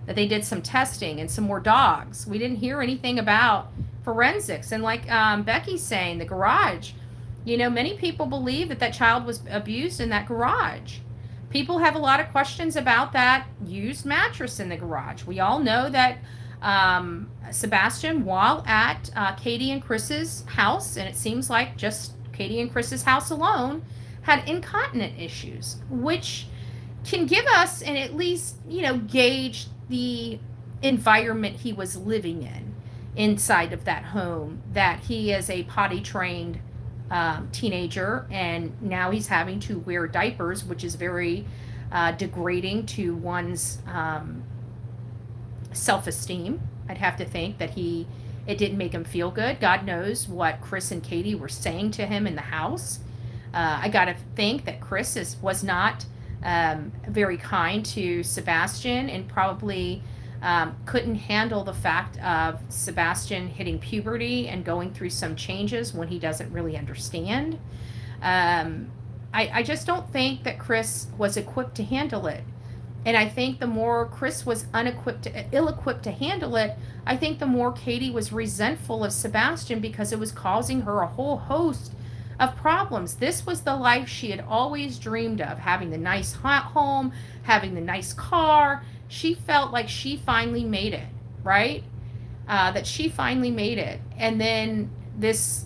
That they did some testing and some more dogs. We didn't hear anything about forensics. And like Becky's saying, the garage, many people believe that child was abused in that garage. People have a lot of questions about that used mattress in the garage. We all know that Sebastian, while at Katie and Chris's house, and it seems like just Katie and Chris's house alone, had incontinent issues, which can give us and at least, gauge the environment he was living in inside of that home, that he is a potty trained teenager, and now he's having to wear diapers, which is very degrading to one's self-esteem. I'd have to think that it didn't make him feel good. God knows what Chris and Katie were saying to him in the house. I got to think that Chris was not very kind to Sebastian, and probably couldn't handle the fact of Sebastian hitting puberty and going through some changes when he doesn't really understand. I just don't think that Chris was equipped to handle it. And I think the more Chris was ill-equipped to handle it, I think the more Katie was resentful of Sebastian, because it was causing her a whole host of problems. This was the life she had always dreamed of, having the nice home, having the nice car. She felt like she finally made it, right? That she finally made it. And then this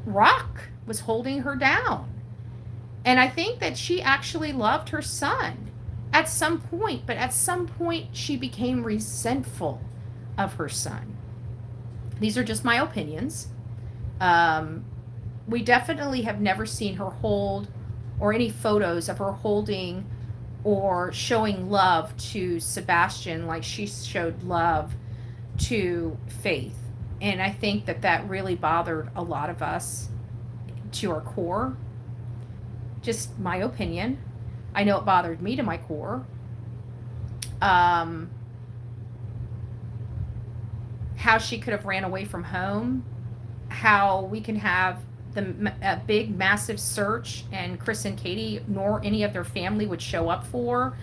rock was holding her down. And I think that she actually loved her son at some point, but at some point she became resentful of her son. These are just my opinions. We definitely have never seen her hold, or any photos of her holding or showing love to Sebastian like she showed love to Faith. And I think that really bothered a lot of us to our core. Just my opinion. I know it bothered me to my core. How she could have ran away from home. How we can have a big, massive search, and Chris and Katie nor any of their family would show up for.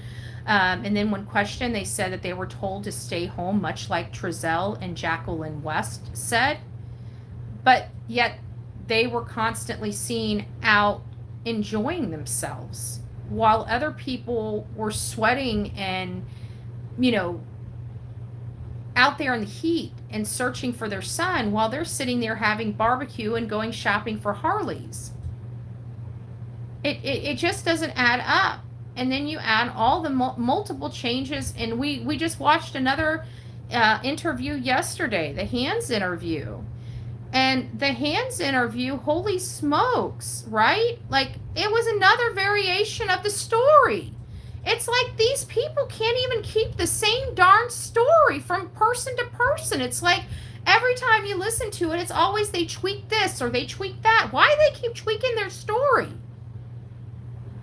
And then when questioned, they said that they were told to stay home, much like Trezell and Jacqueline West said. But yet they were constantly seen out enjoying themselves, while other people were sweating and, out there in the heat and searching for their son, while they're sitting there having barbecue and going shopping for Harleys. It just doesn't add up. And then you add all the multiple changes, and we just watched another interview yesterday, the Hands interview. And the Hands interview, holy smokes, right? Like, it was another variation of the story. It's like these people can't even keep the same darn story from person to person. It's like every time you listen to it, it's always they tweak this or they tweak that. Why do they keep tweaking their story?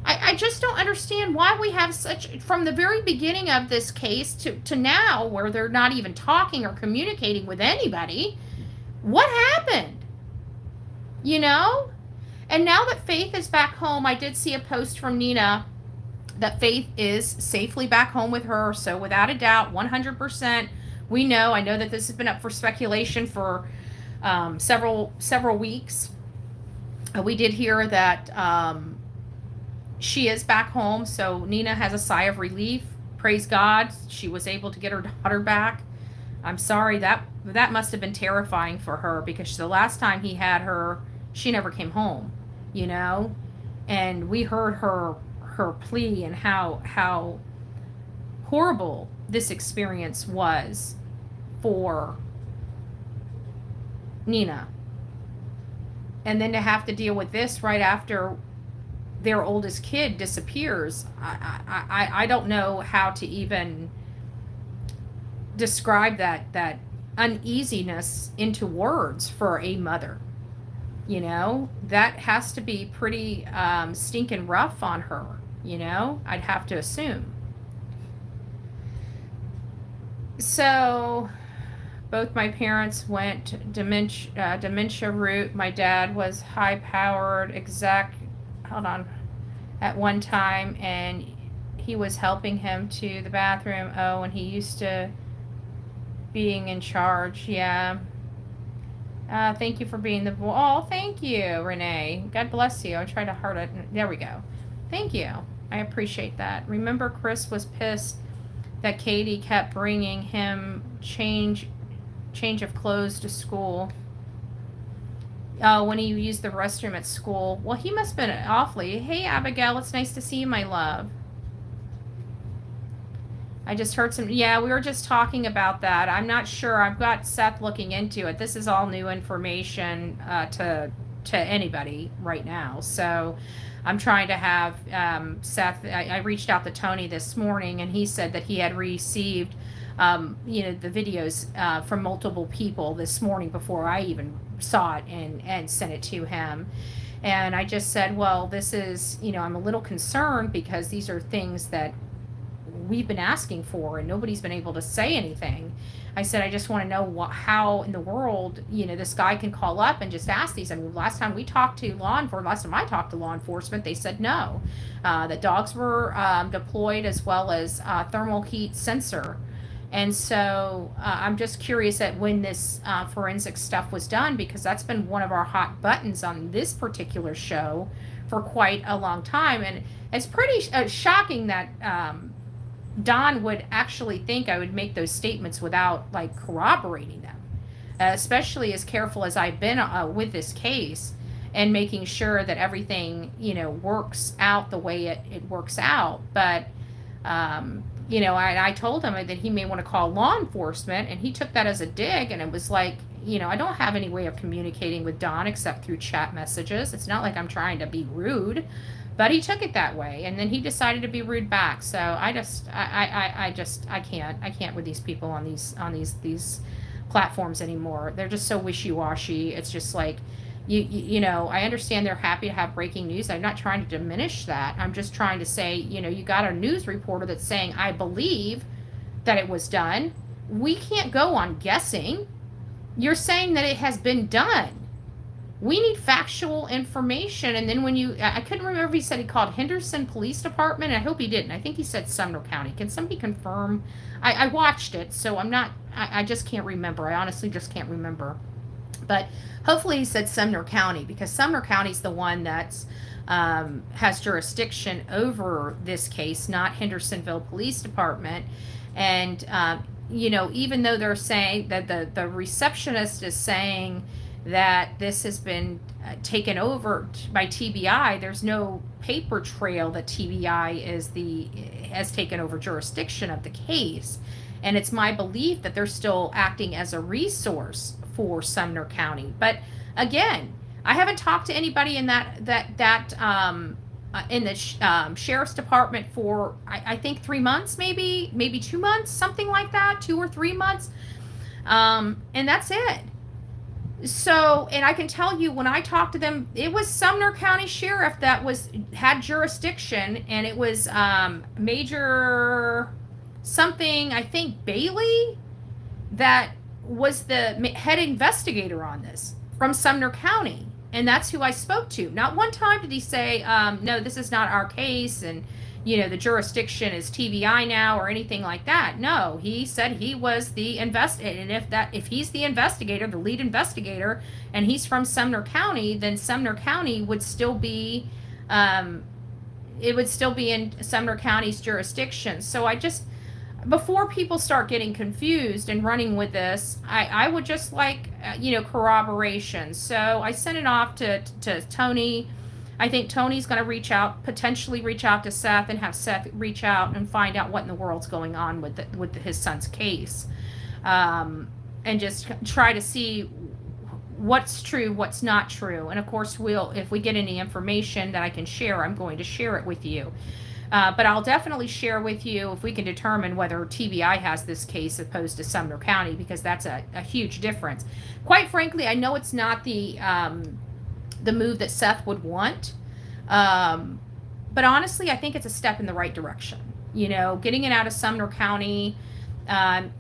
I just don't understand why we have such, from the very beginning of this case to now, where they're not even talking or communicating with anybody. What happened? You know? And now that Faith is back home, I did see a post from Nina that Faith is safely back home with her. So without a doubt, 100%, we know. I know that this has been up for speculation for several weeks. We did hear that she is back home. So Nina has a sigh of relief. Praise God, she was able to get her daughter back. I'm sorry, that must have been terrifying for her, because the last time he had her, she never came home, you know? And we heard her plea and how horrible this experience was for Nina. And then to have to deal with this right after their oldest kid disappears, I don't know how to even describe that uneasiness into words for a mother. You know, that has to be pretty stinking rough on her, you know, I'd have to assume. So both my parents went dementia route. My dad was high powered at one time, and he was helping him to the bathroom. Oh, and he used to being in charge. Yeah. Thank you for being the voice. Oh, thank you, Renee. God bless you. I tried to heart it. There we go. Thank you. I appreciate that. Remember, Chris was pissed that Katie kept bringing him change of clothes to school. When he used the restroom at school. Well, he must have been awfully. Hey, Abigail, it's nice to see you, my love. I just heard some, yeah, we were just talking about that. I'm not sure. I've got Seth looking into it. This is all new information to anybody right now. So I'm trying to have Seth, I reached out to Tony this morning, and he said that he had received, the videos from multiple people this morning before I even saw it and sent it to him. And I just said, well, this is, I'm a little concerned because these are things that we've been asking for and nobody's been able to say anything. I said, I just want to know how in the world, this guy can call up and just ask these. I mean, last time I talked to law enforcement, they said no. The dogs were deployed, as well as thermal heat sensor. And so I'm just curious at when this forensic stuff was done, because that's been one of our hot buttons on this particular show for quite a long time. And it's pretty shocking that Don would actually think I would make those statements without corroborating them, especially as careful as I've been with this case and making sure that everything, works out the way it works out. But, I told him that he may want to call law enforcement, and he took that as a dig. And it was like, I don't have any way of communicating with Don except through chat messages. It's not like I'm trying to be rude. But he took it that way, and then he decided to be rude back. So I can't with these people on these platforms anymore. They're just so wishy-washy. It's just like, I understand they're happy to have breaking news. I'm not trying to diminish that. I'm just trying to say, you got a news reporter that's saying, I believe that it was done. We can't go on guessing. You're saying that it has been done. We need factual information. And then I couldn't remember if he said he called Henderson Police Department. I hope he didn't. I think he said Sumner County. Can somebody confirm? I watched it, so I just can't remember. I honestly just can't remember. But hopefully he said Sumner County, because Sumner County is the one that's has jurisdiction over this case, not Hendersonville Police Department. And, even though they're saying that the receptionist is saying that this has been taken over by TBI, there's no paper trail that TBI has taken over jurisdiction of the case. And it's my belief that they're still acting as a resource for Sumner County. But again, I haven't talked to anybody in in the sheriff's department for I think 3 months, maybe 2 months, something like that, 2 or 3 months, and that's it. So, and I can tell you, when I talked to them, it was Sumner County Sheriff that had jurisdiction, and it was Major something, I think Bailey, that was the head investigator on this from Sumner County. And that's who I spoke to. Not one time did he say, no, this is not our case, and the jurisdiction is TBI now, or anything like that. No, he said he was the investigator, and if he's the investigator, the lead investigator, and he's from Sumner County, then Sumner County would still be, it would still be in Sumner County's jurisdiction. So before people start getting confused and running with this, I would just like, corroboration. So I sent it off to Tony. I think Tony's going to potentially reach out to Seth, and have Seth reach out and find out what in the world's going on with his son's case. And just try to see what's true, what's not true. And of course, if we get any information that I can share, I'm going to share it with you. But I'll definitely share with you if we can determine whether TBI has this case opposed to Sumner County, because that's a huge difference. Quite frankly, I know it's not the move that Seth would want, but honestly, I think it's a step in the right direction. Getting it out of Sumner County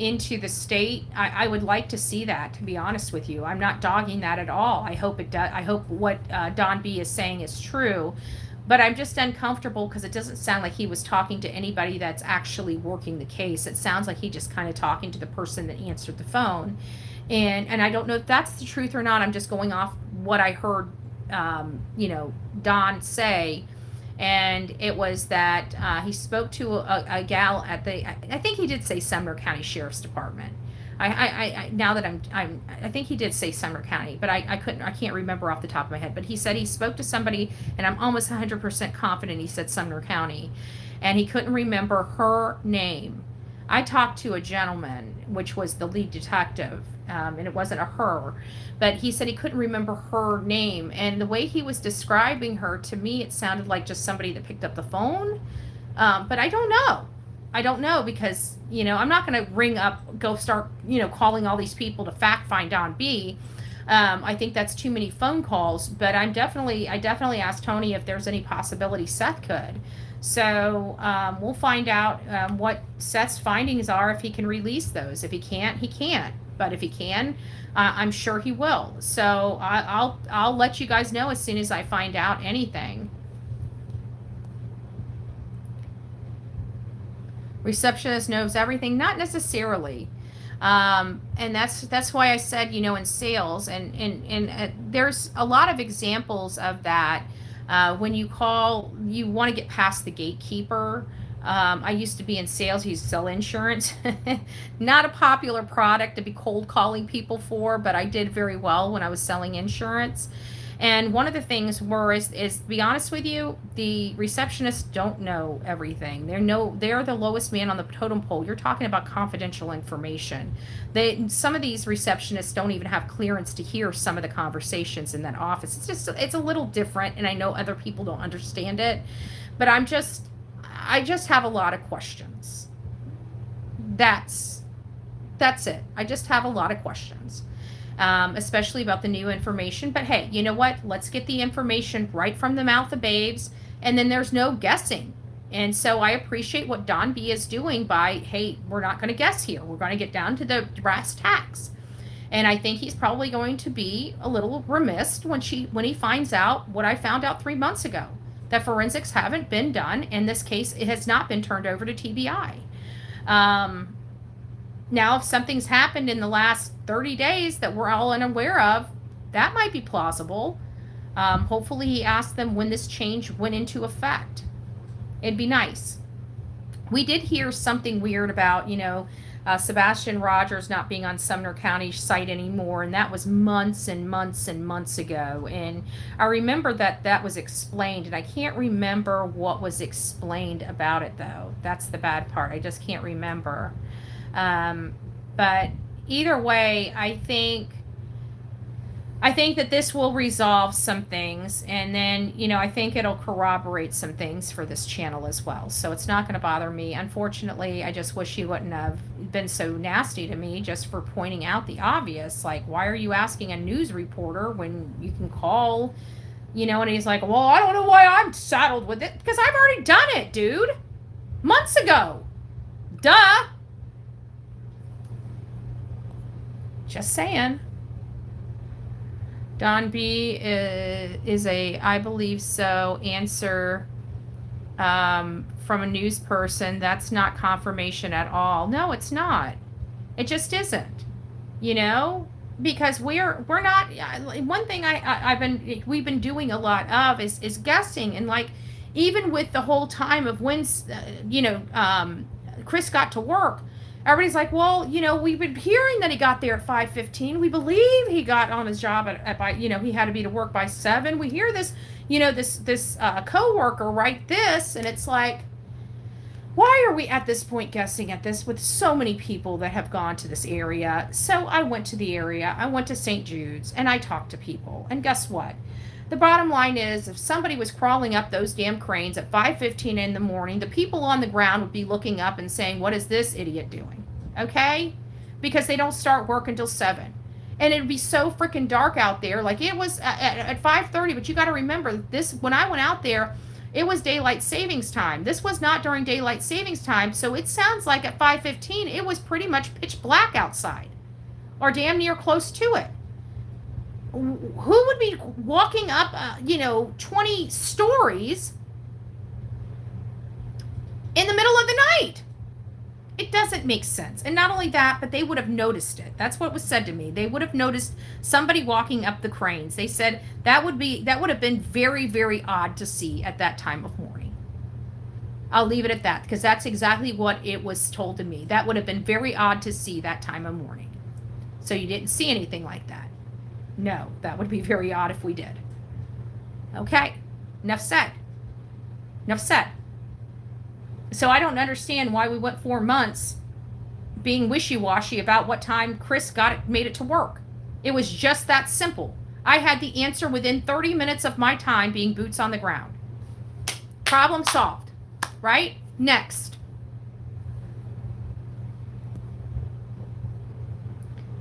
into the state, I would like to see that, to be honest with you. I'm not dogging that at all. I hope it does. I hope what Don B is saying is true. But I'm just uncomfortable because it doesn't sound like he was talking to anybody that's actually working the case. It sounds like he just kind of talking to the person that answered the phone. And I don't know if that's the truth or not. I'm just going off what I heard, Don say. And it was that he spoke to a gal at I think he did say Sumner County Sheriff's Department. Now that I think he did say Sumner County, but I can't remember off the top of my head. But he said he spoke to somebody, and I'm almost 100% confident he said Sumner County, and he couldn't remember her name. I talked to a gentleman, which was the lead detective, and it wasn't a her, but he said he couldn't remember her name. And the way he was describing her, to me, it sounded like just somebody that picked up the phone. But I don't know. I don't know, because, I'm not going to go start, calling all these people to fact find Don B. I think that's too many phone calls, but I definitely asked Tony if there's any possibility Seth could. So we'll find out what Seth's findings are, if he can release those. If he can't, he can't. But if he can, I'm sure he will. So I'll let you guys know as soon as I find out anything. Receptionist knows everything, not necessarily. And that's why I said, in sales, and there's a lot of examples of that. When you call, you want to get past the gatekeeper. I used to be in sales. I used to sell insurance. Not a popular product to be cold calling people for, but I did very well when I was selling insurance. And one of the things is to be honest with you, the receptionists don't know everything. They're the lowest man on the totem pole. You're talking about confidential information. Some of these receptionists don't even have clearance to hear some of the conversations in that office. It's a little different, and I know other people don't understand it, but I just have a lot of questions. That's it. I just have a lot of questions. Especially about the new information. But hey, you know what? Let's get the information right from the mouth of babes, and then there's no guessing. And so I appreciate what Don B is doing by, hey, we're not going to guess here. We're going to get down to the brass tacks. And I think he's probably going to be a little remiss when he finds out what I found out 3 months ago, that forensics haven't been done. In this case, it has not been turned over to TBI. Now, if something's happened in the last 30 days that we're all unaware of, that might be plausible. Hopefully he asked them when this change went into effect. It'd be nice. We did hear something weird about, Sebastian Rogers not being on Sumner County site anymore, and that was months and months and months ago. And I remember that was explained, and I can't remember what was explained about it, though. That's the bad part. I just can't remember. But either way, I think I think that this will resolve some things, and then, I think it'll corroborate some things for this channel as well. So it's not going to bother me. Unfortunately, I just wish you wouldn't have been so nasty to me just for pointing out the obvious. Like, why are you asking a news reporter when you can call, and he's like, well, I don't know why I'm saddled with it, because I've already done it, dude. Months ago. Duh. Just saying. Don B is a, I believe so, answer from a news person. That's not confirmation at all. No, it's not. It just isn't. Because we're not. One thing we've been doing a lot of is guessing, and like even with the whole time of when Chris got to work. Everybody's like, well, we've been hearing that he got there at 5:15. We believe he got on his job by, he had to be to work by 7. We hear this, this coworker write this, and it's like, why are we at this point guessing at this with so many people that have gone to this area? So I went to the area. I went to St. Jude's, and I talked to people. And guess what? The bottom line is, if somebody was crawling up those damn cranes at 5:15 in the morning, the people on the ground would be looking up and saying, what is this idiot doing? Okay? Because they don't start work until 7. And it'd be so freaking dark out there. Like it was at 5:30, but you got to remember this, when I went out there, it was daylight savings time. This was not during daylight savings time. So it sounds like at 5:15, it was pretty much pitch black outside, or damn near close to it. Who would be walking up, 20 stories in the middle of the night? It doesn't make sense. And not only that, but they would have noticed it. That's what was said to me. They would have noticed somebody walking up the cranes. They said that would have been very, very odd to see at that time of morning. I'll leave it at that, because that's exactly what it was told to me. That would have been very odd to see that time of morning. So you didn't see anything like that. No, that would be very odd if we did. Okay, enough said. Enough said. So I don't understand why we went 4 months being wishy-washy about what time Chris made it to work. It was just that simple. I had the answer within 30 minutes of my time being boots on the ground. Problem solved, right? Next.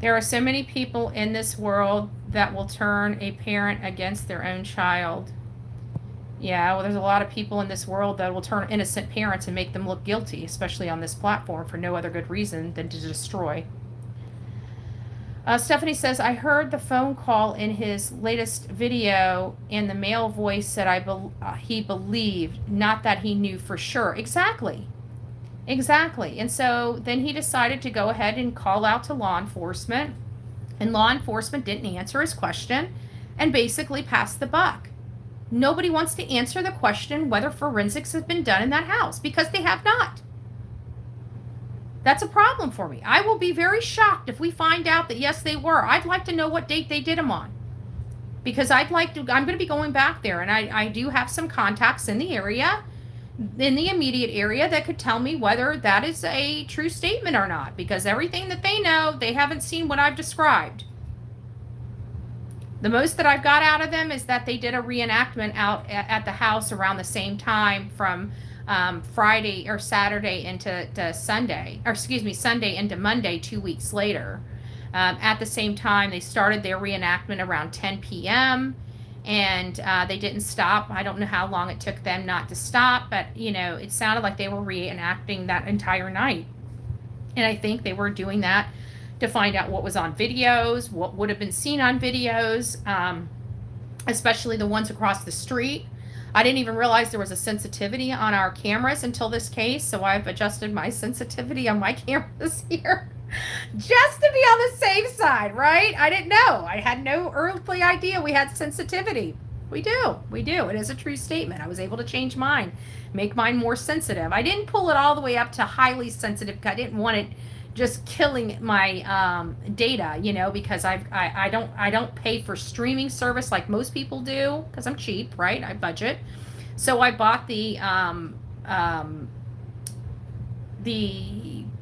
There are so many people in this world that will turn a parent against their own child. Yeah, well, there's a lot of people in this world that will turn innocent parents and make them look guilty, especially on this platform, for no other good reason than to destroy. Stephanie says, I heard the phone call in his latest video, and the male voice said he believed, not that he knew for sure. Exactly. And so then he decided to go ahead and call out to law enforcement, and law enforcement didn't answer his question and basically passed the buck. Nobody wants to answer the question whether forensics has been done in that house, because they have not. That's a problem for me. I will be very shocked if we find out that yes, they were. I'd like to know what date they did them on, because I'm going to be going back there, and I do have some contacts in the area, in the immediate area, that could tell me whether that is a true statement or not, because everything that they know, they haven't seen what I've described. The most that I've got out of them is that they did a reenactment out at the house around the same time, from Friday or Saturday into Sunday, or excuse me, Sunday into Monday, 2 weeks later. At the same time, they started their reenactment around 10 p.m., and they didn't stop. I don't know how long it took them not to stop, but, it sounded like they were reenacting that entire night. And I think they were doing that to find out what was on videos, what would have been seen on videos, especially the ones across the street. I didn't even realize there was a sensitivity on our cameras until this case, so I've adjusted my sensitivity on my cameras here just to be on the safe side, right? I didn't know. I had no earthly idea we had sensitivity. We do. It is a true statement. I was able to change mine, make mine more sensitive. I didn't pull it all the way up to highly sensitive, because I didn't want it just killing my data, because I don't pay for streaming service like most people do, because I'm cheap, right? I budget. So I bought the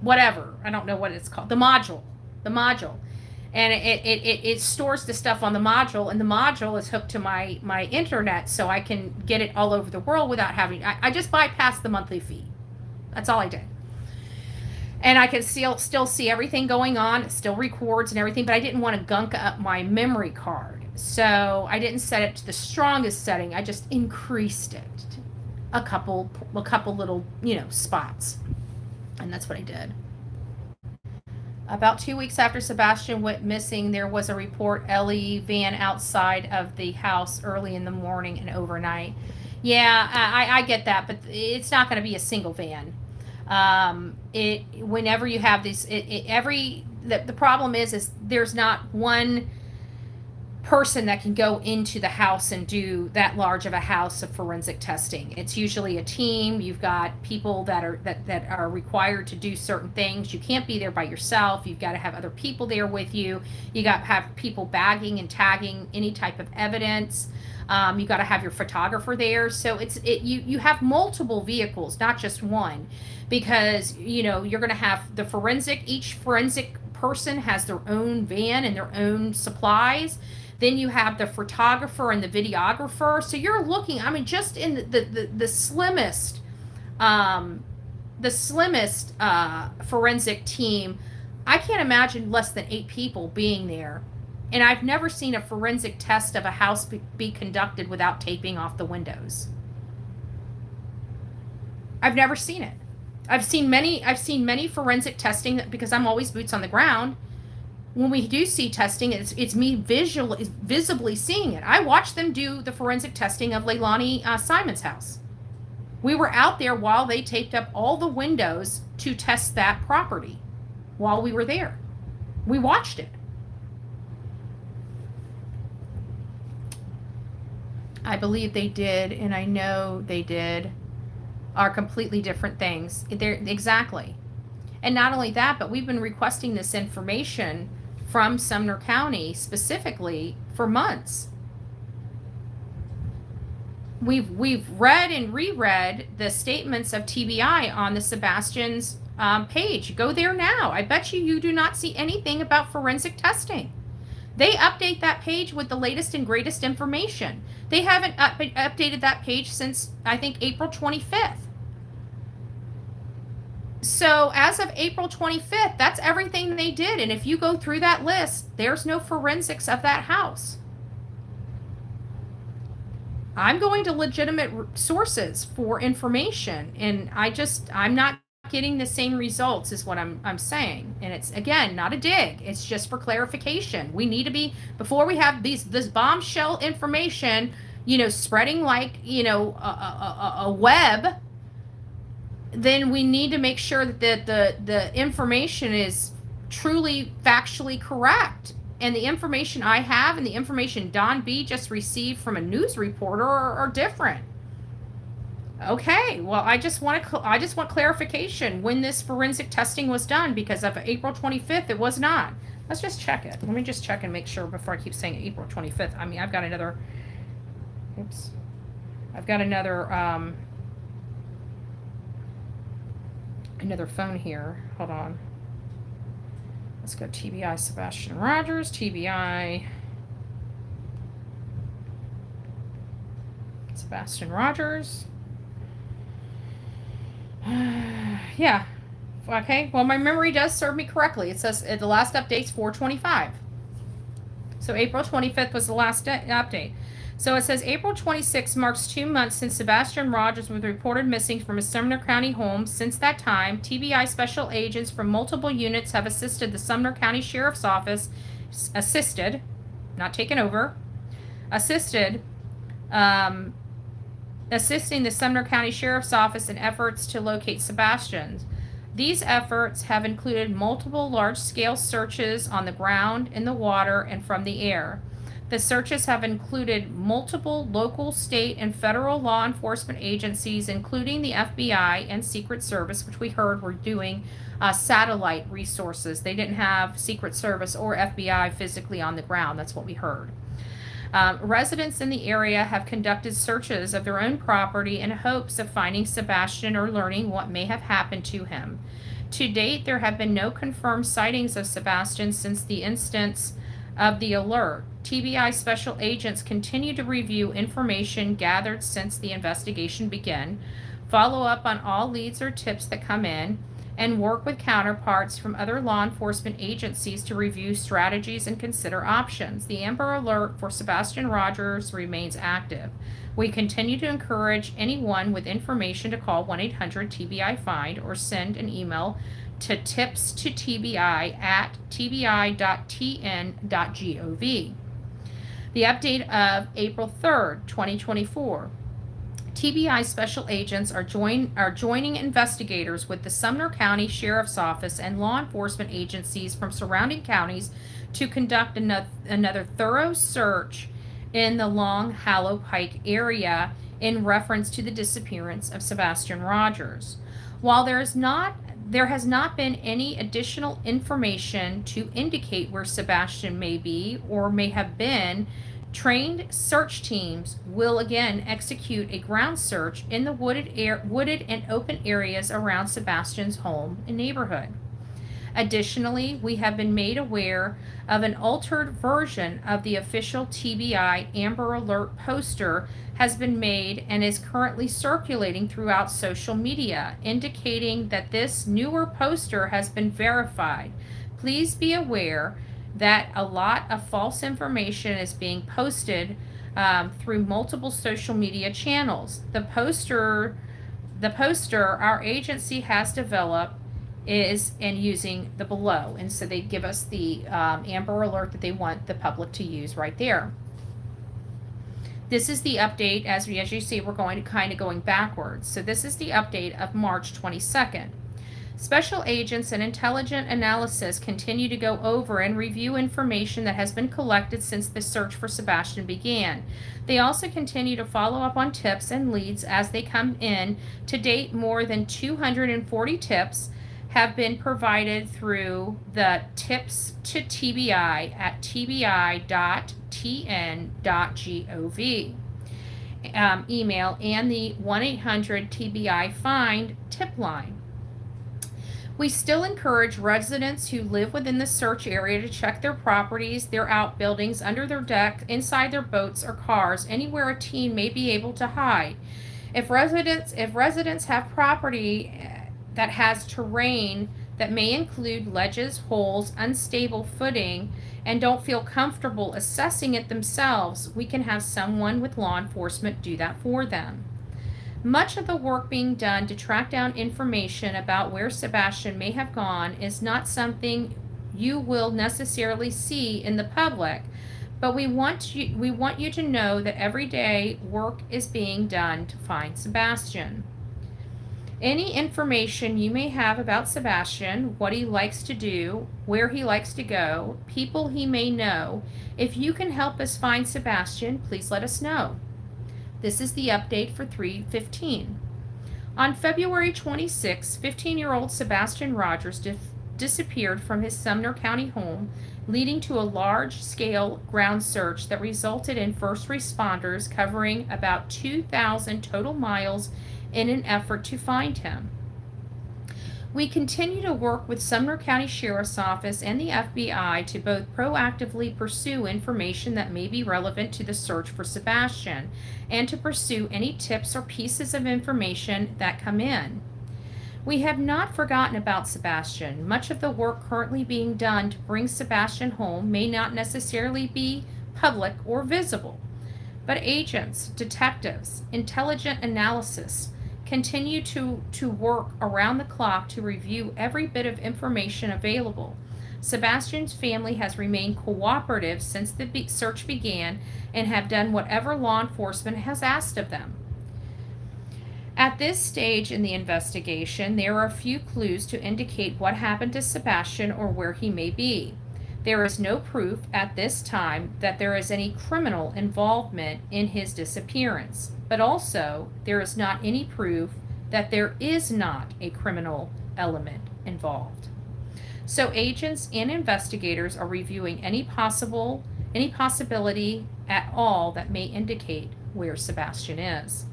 whatever, I don't know what it's called, the module. and it stores the stuff on the module, and the module is hooked to my internet, so I can get it all over the world without having. I just bypassed the monthly fee. That's all I did. And I can still see everything going on. It still records and everything, but I didn't want to gunk up my memory card. So I didn't set it to the strongest setting. I just increased it a couple little, spots. And that's what I did. About 2 weeks after Sebastian went missing, there was a report Ellie van outside of the house early in the morning and overnight. Yeah, I get that, but it's not going to be a single van. Whenever you have this, the problem is there's not one person that can go into the house and do that large of a house of forensic testing. It's usually a team. You've got people that are required to do certain things. You can't be there by yourself. You've got to have other people there with you. You got to have people bagging and tagging any type of evidence. You got to have your photographer there. So you have multiple vehicles, not just one, because you're going to have each forensic person has their own van and their own supplies. Then you have the photographer and the videographer. So you're looking, just in the slimmest forensic team, I can't imagine less than 8 people being there. And I've never seen a forensic test of a house be conducted without taping off the windows. I've never seen it. I've seen many forensic testing because I'm always boots on the ground. When we do see testing, it's me visibly seeing it. I watched them do the forensic testing of Leilani Simon's house. We were out there while they taped up all the windows to test that property while we were there. We watched it. I believe they did, and I know they did, are completely different things. Exactly. And not only that, but we've been requesting this information from Sumner County specifically for months. We've read and reread the statements of TBI on the Sebastian's page. Go there now. I bet you do not see anything about forensic testing. They update that page with the latest and greatest information. They haven't updated that page since, I think, April 25th. So as of April 25th, that's everything they did. And if you go through that list, there's no forensics of that house. I'm going to legitimate sources for information, and I'm not getting the same results is what I'm saying. And it's, again, not a dig. It's just for clarification. We need to be, before we have this bombshell information, spreading like, a web, then we need to make sure that the information is truly factually correct. And the information I have and the information Don B just received from a news reporter are different. Okay, well, I just want clarification when this forensic testing was done, because of April 25th, it was not. Let's just check it. Let me just check and make sure before I keep saying April 25th. I've got another, another phone here. Hold on. Let's go TBI Sebastian Rogers, TBI Sebastian Rogers. Yeah. Okay. Well, my memory does serve me correctly. It says the last update's 4/25. So April 25th was the last update. So it says April 26th marks 2 months since Sebastian Rogers was reported missing from his Sumner County home. Since that time, TBI special agents from multiple units have assisted the Sumner County Sheriff's Office, not taken over, assisting the Sumner County Sheriff's Office in efforts to locate Sebastian. These efforts have included multiple large-scale searches on the ground, in the water, and from the air. The searches have included multiple local, state, and federal law enforcement agencies, including the FBI and Secret Service, which we heard were doing satellite resources. They didn't have Secret Service or FBI physically on the ground. That's what we heard. Residents in the area have conducted searches of their own property in hopes of finding Sebastian or learning what may have happened to him. To date, there have been no confirmed sightings of Sebastian since the instance of the alert. TBI special agents continue to review information gathered since the investigation began, follow up on all leads or tips that come in, and work with counterparts from other law enforcement agencies to review strategies and consider options. The Amber Alert for Sebastian Rogers remains active. We continue to encourage anyone with information to call 1-800-TBI-FIND or send an email to tips@tbi.tn.gov. The update of April 3rd, 2024. TBI special agents are joining investigators with the Sumner County Sheriff's Office and law enforcement agencies from surrounding counties to conduct another thorough search in the Long Hollow Pike area in reference to the disappearance of Sebastian Rogers. While there has not been any additional information to indicate where Sebastian may be or may have been, trained search teams will again execute a ground search in the wooded and open areas around Sebastian's home and neighborhood. Additionally, we have been made aware of an altered version of the official TBI Amber Alert poster has been made and is currently circulating throughout social media, indicating that this newer poster has been verified. Please be aware that a lot of false information is being posted through multiple social media channels. The poster our agency has developed is in using the below, and so they give us the Amber Alert that they want the public to use right there. This is the update. As you see, we're going backwards. So this is the update of March 22nd. Special agents and intelligent analysis continue to go over and review information that has been collected since the search for Sebastian began. They also continue to follow up on tips and leads as they come in. To date, more than 240 tips have been provided through the tips to TBI at tbi.tn.gov email and the 1-800-TBI-FIND tip line. We still encourage residents who live within the search area to check their properties, their outbuildings, under their deck, inside their boats or cars, anywhere a teen may be able to hide. If residents have property that has terrain that may include ledges, holes, unstable footing, and don't feel comfortable assessing it themselves, we can have someone with law enforcement do that for them. Much of the work being done to track down information about where Sebastian may have gone is not something you will necessarily see in the public, but we want you to know that every day work is being done to find Sebastian. Any information you may have about Sebastian, what he likes to do, where he likes to go, people he may know, if you can help us find Sebastian, please let us know. This is the update for 3/15. On February 26, 15-year-old Sebastian Rogers disappeared from his Sumner County home, leading to a large-scale ground search that resulted in first responders covering about 2,000 total miles in an effort to find him. We continue to work with Sumner County Sheriff's Office and the FBI to both proactively pursue information that may be relevant to the search for Sebastian and to pursue any tips or pieces of information that come in. We have not forgotten about Sebastian. Much of the work currently being done to bring Sebastian home may not necessarily be public or visible, but agents, detectives, intelligent analysis continue to work around the clock to review every bit of information available. Sebastian's family has remained cooperative since the search began and have done whatever law enforcement has asked of them. At this stage in the investigation, there are a few clues to indicate what happened to Sebastian or where he may be. There is no proof at this time that there is any criminal involvement in his disappearance, but also there is not any proof that there is not a criminal element involved. So agents and investigators are reviewing any possibility at all that may indicate where Sebastian is.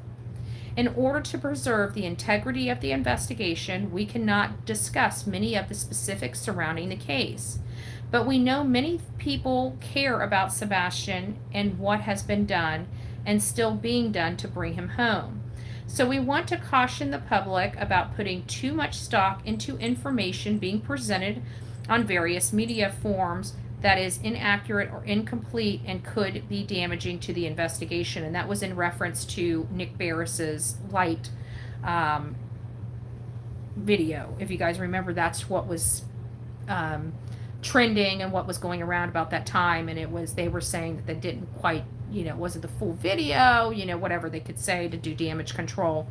In order to preserve the integrity of the investigation, we cannot discuss many of the specifics surrounding the case. But we know many people care about Sebastian and what has been done and still being done to bring him home. So we want to caution the public about putting too much stock into information being presented on various media forms that is inaccurate or incomplete and could be damaging to the investigation. And that was in reference to Nick Barris's light video. If you guys remember, that's what was trending and what was going around about that time. And they were saying that they didn't quite, it wasn't the full video, whatever they could say to do damage control.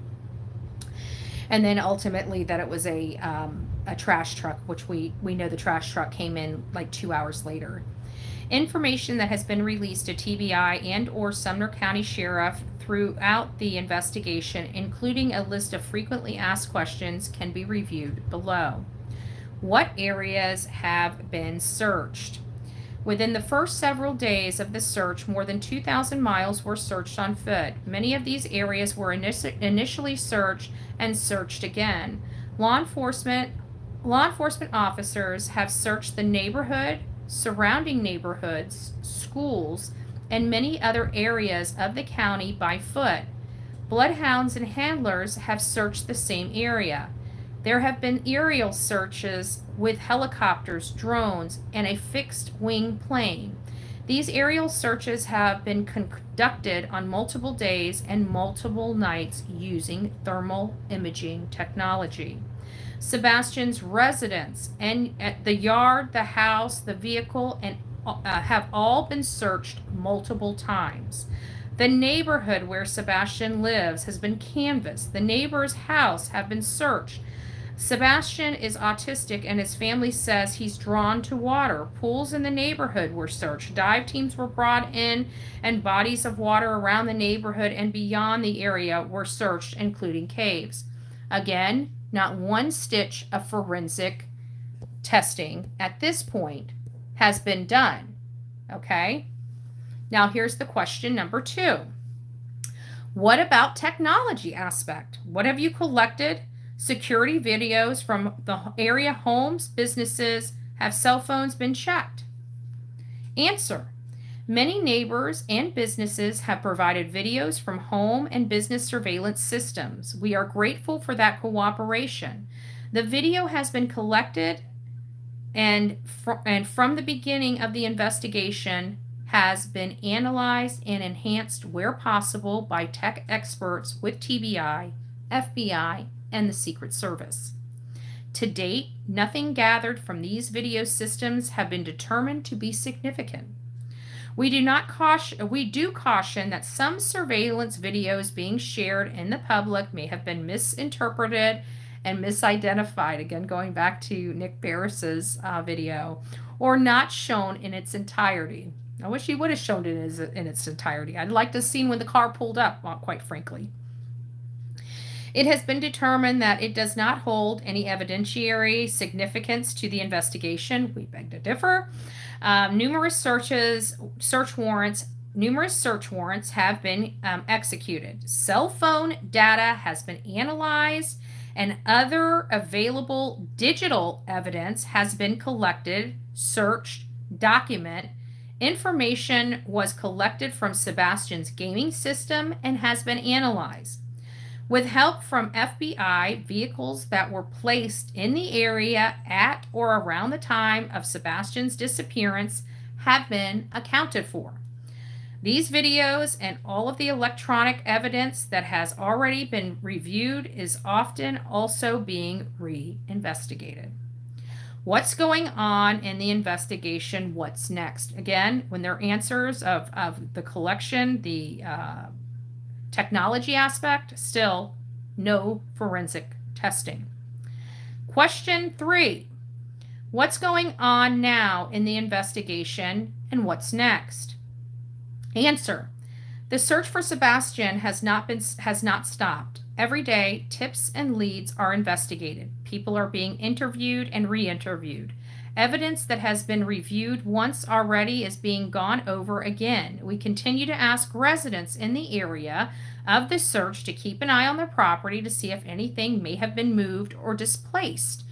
And then ultimately that it was a trash truck, which we know the trash truck came in like 2 hours later. Information that has been released to TBI and or Sumner County Sheriff throughout the investigation, including a list of frequently asked questions, can be reviewed below. What areas have been searched? Within the first several days of the search, more than 2,000 miles were searched on foot. Many of these areas were initially searched and searched again. Law enforcement officers have searched the neighborhood, surrounding neighborhoods, schools, and many other areas of the county by foot. Bloodhounds and handlers have searched the same area. There have been aerial searches with helicopters, drones, and a fixed-wing plane. These aerial searches have been conducted on multiple days and multiple nights using thermal imaging technology. Sebastian's residence and the yard, the house, the vehicle, and have all been searched multiple times. The neighborhood where Sebastian lives has been canvassed. The neighbor's house have been searched. Sebastian is autistic and his family says he's drawn to water. Pools in the neighborhood were searched. Dive teams were brought in and bodies of water around the neighborhood and beyond the area were searched, including caves. Again, not one stitch of forensic testing at this point has been done. Okay? Now here's the question number 2. What about technology aspect? What have you collected? Security videos from the area homes, businesses. Have cell phones been checked? Answer. Many neighbors and businesses have provided videos from home and business surveillance systems. We are grateful for that cooperation. The video has been collected and from the beginning of the investigation has been analyzed and enhanced where possible by tech experts with TBI, FBI, and the Secret Service. To date, nothing gathered from these video systems have been determined to be significant. We do caution that some surveillance videos being shared in the public may have been misinterpreted and misidentified, again going back to Nick Barris's video, or not shown in its entirety. I wish he would have shown it in its entirety. I'd like to have seen when the car pulled up, quite frankly. It has been determined that it does not hold any evidentiary significance to the investigation. We beg to differ. Numerous search warrants have been executed. Cell phone data has been analyzed, and other available digital evidence has been collected, searched, documented. Information was collected from Sebastian's gaming system and has been analyzed. With help from FBI, vehicles that were placed in the area at or around the time of Sebastian's disappearance have been accounted for. These videos and all of the electronic evidence that has already been reviewed is often also being re-investigated. What's going on in the investigation? What's next? Again, when there are answers of the collection, the technology aspect, still no forensic testing. Question 3. What's going on now in the investigation and what's next? Answer. The search for Sebastian has not stopped. Every day, tips and leads are investigated. People are being interviewed and re-interviewed. Evidence that has been reviewed once already is being gone over again. We continue to ask residents in the area of the search to keep an eye on their property to see if anything may have been moved or displaced.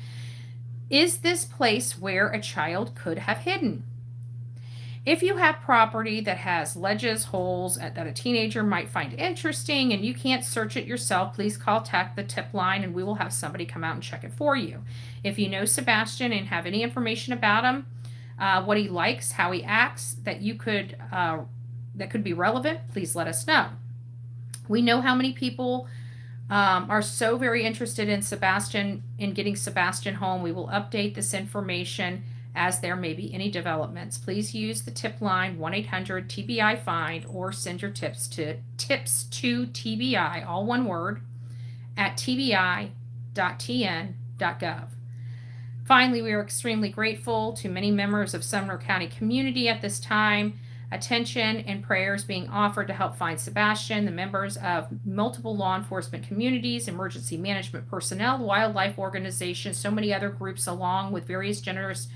Is this place where a child could have hidden? If you have property that has ledges, holes that a teenager might find interesting and you can't search it yourself, please contact the tip line and we will have somebody come out and check it for you. If you know Sebastian and have any information about him, what he likes, how he acts, that could be relevant, please let us know. We know how many people are so very interested in Sebastian, in getting Sebastian home. We will update this information as there may be any developments. Please use the tip line 1-800-TBI-FIND or send your tips to TBI, all one word, at tbi.tn.gov. Finally, we are extremely grateful to many members of Sumner County community at this time. Attention and prayers being offered to help find Sebastian, the members of multiple law enforcement communities, emergency management personnel, wildlife organizations, so many other groups, along with various generous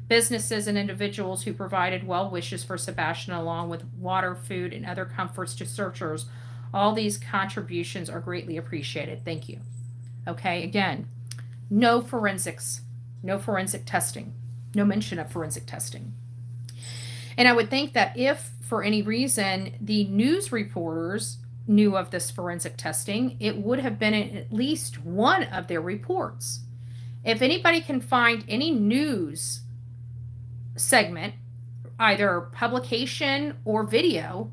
businesses and individuals who provided well wishes for Sebastian, along with water, food, and other comforts to searchers. All these contributions are greatly appreciated. Thank you. Okay, again, no forensics, no forensic testing, no mention of forensic testing. And I would think that if, for any reason, the news reporters knew of this forensic testing, it would have been in at least one of their reports. If anybody can find any news segment, either publication or video,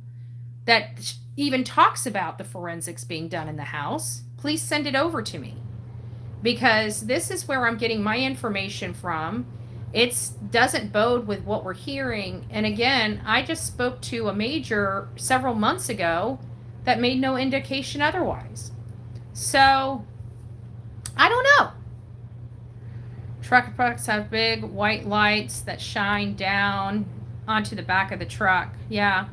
that even talks about the forensics being done in the house, please send it over to me, because this is where I'm getting my information from. It doesn't bode with what we're hearing. And again, I just spoke to a major several months ago that made no indication otherwise. So I don't know. Truck trucks have big white lights that shine down onto the back of the truck. Yeah.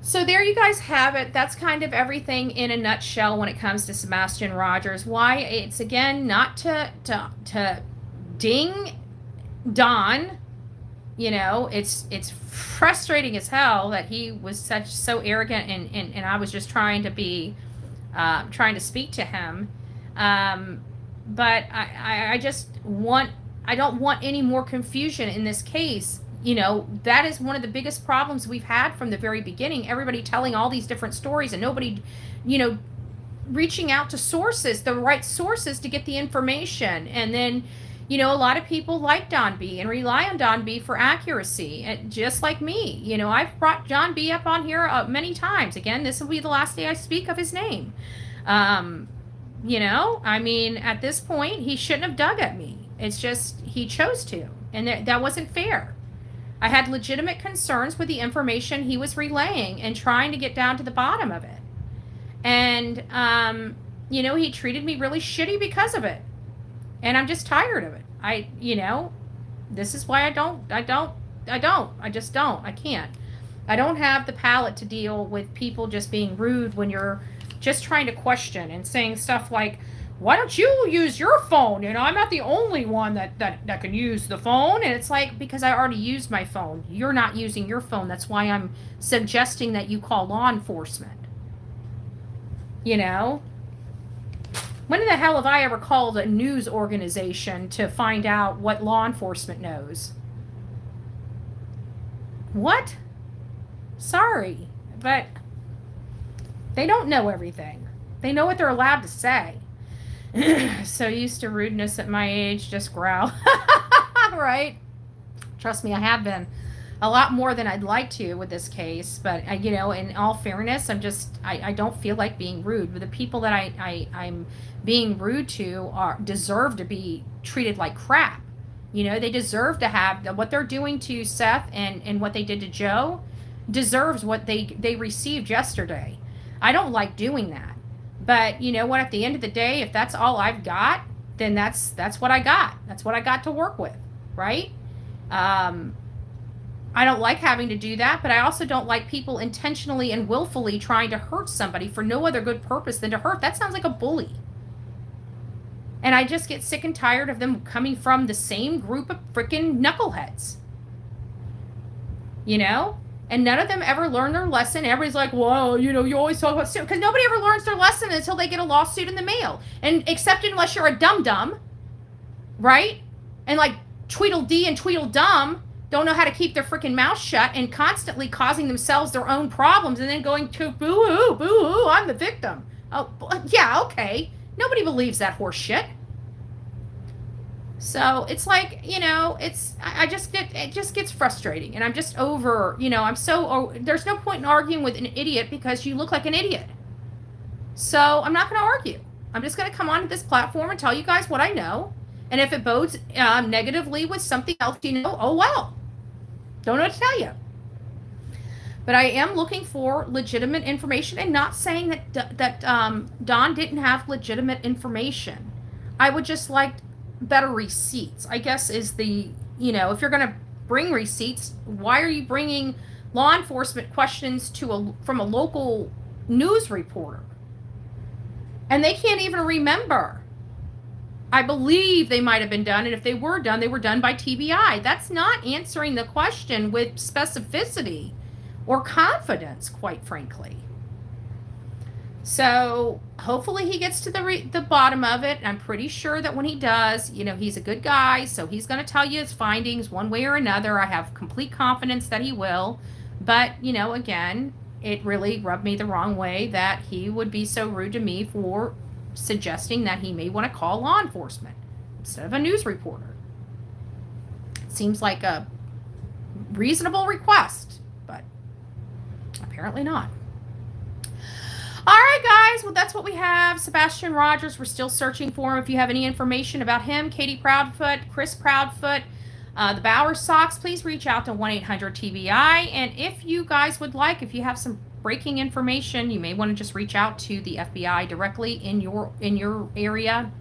So there you guys have it. That's kind of everything in a nutshell when it comes to Sebastian Rogers. Why it's, again, not to ding Don. You know, it's frustrating as hell that he was so arrogant, and I was just trying to speak to him. But I don't want any more confusion in this case. You know, that is one of the biggest problems we've had from the very beginning. Everybody telling all these different stories and nobody, reaching out to sources, the right sources to get the information. And then, a lot of people like Don B and rely on Don B for accuracy, and just like me. I've brought John B up on here many times. Again, this will be the last day I speak of his name. At this point, he shouldn't have dug at me. It's just he chose to, and that wasn't fair. I had legitimate concerns with the information he was relaying and trying to get down to the bottom of it. And, he treated me really shitty because of it. And I'm just tired of it. This is why I can't. I don't have the palate to deal with people just being rude when you're just trying to question and saying stuff like, why don't you use your phone? I'm not the only one that can use the phone. And it's like, because I already used my phone. You're not using your phone. That's why I'm suggesting that you call law enforcement. When in the hell have I ever called a news organization to find out what law enforcement knows? What? Sorry, but they don't know everything. They know what they're allowed to say. So used to rudeness at my age, just growl. Right? Trust me, I have been a lot more than I'd like to with this case. But, in all fairness, I don't feel like being rude. But the people that I'm being rude to deserve to be treated like crap. They deserve to have what they're doing to Seth and what they did to Joe deserves what they received yesterday. I don't like doing that. But you know what? At the end of the day, if that's all I've got, then that's what I got. That's what I got to work with, right? I don't like having to do that, but I also don't like people intentionally and willfully trying to hurt somebody for no other good purpose than to hurt. That sounds like a bully. And I just get sick and tired of them coming from the same group of freaking knuckleheads. You know? And none of them ever learn their lesson. Everybody's like, well, you know, you always talk about students. Because nobody ever learns their lesson until they get a lawsuit in the mail. And except unless you're a dum-dum, right? And like Tweedledee and Tweedledum don't know how to keep their freaking mouth shut and constantly causing themselves their own problems and then going to boo-hoo, boo-hoo, I'm the victim. Oh, yeah, okay. Nobody believes that horse shit. So it's like, you know, it just gets frustrating. And I'm just over, you know, there's no point in arguing with an idiot because you look like an idiot. So I'm not going to argue. I'm just going to come onto this platform and tell you guys what I know. And if it bodes negatively with something else, you know, oh well. Don't know what to tell you. But I am looking for legitimate information and not saying that Don didn't have legitimate information. I would just like better receipts, I guess, is the, you know, if you're going to bring receipts, why are you bringing law enforcement questions from a local news reporter? And they can't even remember. I believe they might have been done, and if they were done by TBI. That's not answering the question with specificity or confidence, quite frankly. So hopefully he gets to the bottom of it. I'm pretty sure that when he does, you know, he's a good guy, so he's going to tell you his findings one way or another. I have complete confidence that he will. But, you know, again, it really rubbed me the wrong way that he would be so rude to me for suggesting that he may want to call law enforcement instead of a news reporter. It seems like a reasonable request, but apparently not. All right, guys. Well, that's what we have. Sebastian Rogers, we're still searching for him. If you have any information about him, Katie Proudfoot, Chris Proudfoot, the Bauer Sox, please reach out to 1-800-TBI. And if you guys would like, if you have some breaking information, you may want to just reach out to the FBI directly in your area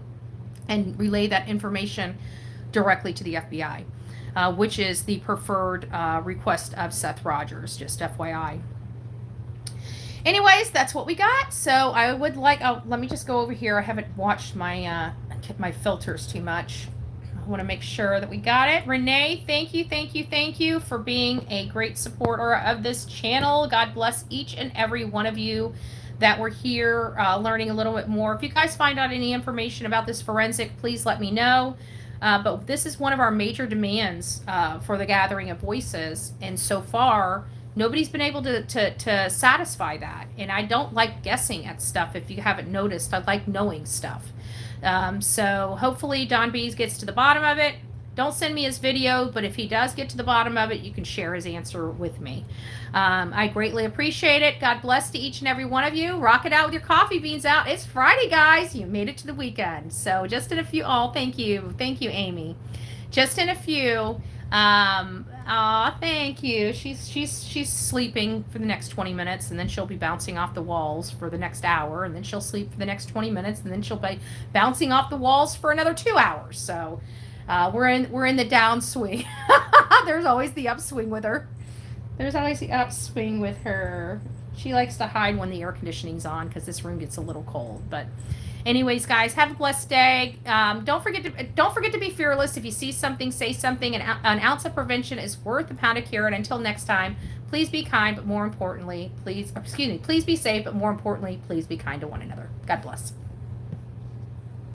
and relay that information directly to the FBI, which is the preferred request of Seth Rogers, just FYI. Anyways, that's what we got. So I would like, let me just go over here. I haven't watched my filters too much. I want to make sure that we got it. Renee, thank you for being a great supporter of this channel. God bless each and every one of you that were here learning a little bit more. If you guys find out any information about this forensic, please let me know. But this is one of our major demands for the gathering of voices. And so far, nobody's been able to satisfy that. And I don't like guessing at stuff. If you haven't noticed, I like knowing stuff. So hopefully Don Bees gets to the bottom of it. Don't send me his video, but if he does get to the bottom of it, you can share his answer with me. I greatly appreciate it. God bless to each and every one of you. Rock it out with your coffee beans out. It's Friday, guys. You made it to the weekend. So just in a few, thank you. Thank you, Amy. Just in a few, thank you. She's sleeping for the next 20 minutes, and then she'll be bouncing off the walls for the next hour, and then she'll sleep for the next 20 minutes, and then she'll be bouncing off the walls for another 2 hours. So we're in the downswing. There's always the upswing with her. She likes to hide when the air conditioning's on because this room gets a little cold. But anyways, guys, have a blessed day. Don't forget to be fearless. If you see something, say something. An ounce of prevention is worth a pound of cure. And until next time, please be kind, but more importantly, please be safe, but more importantly, please be kind to one another. God bless.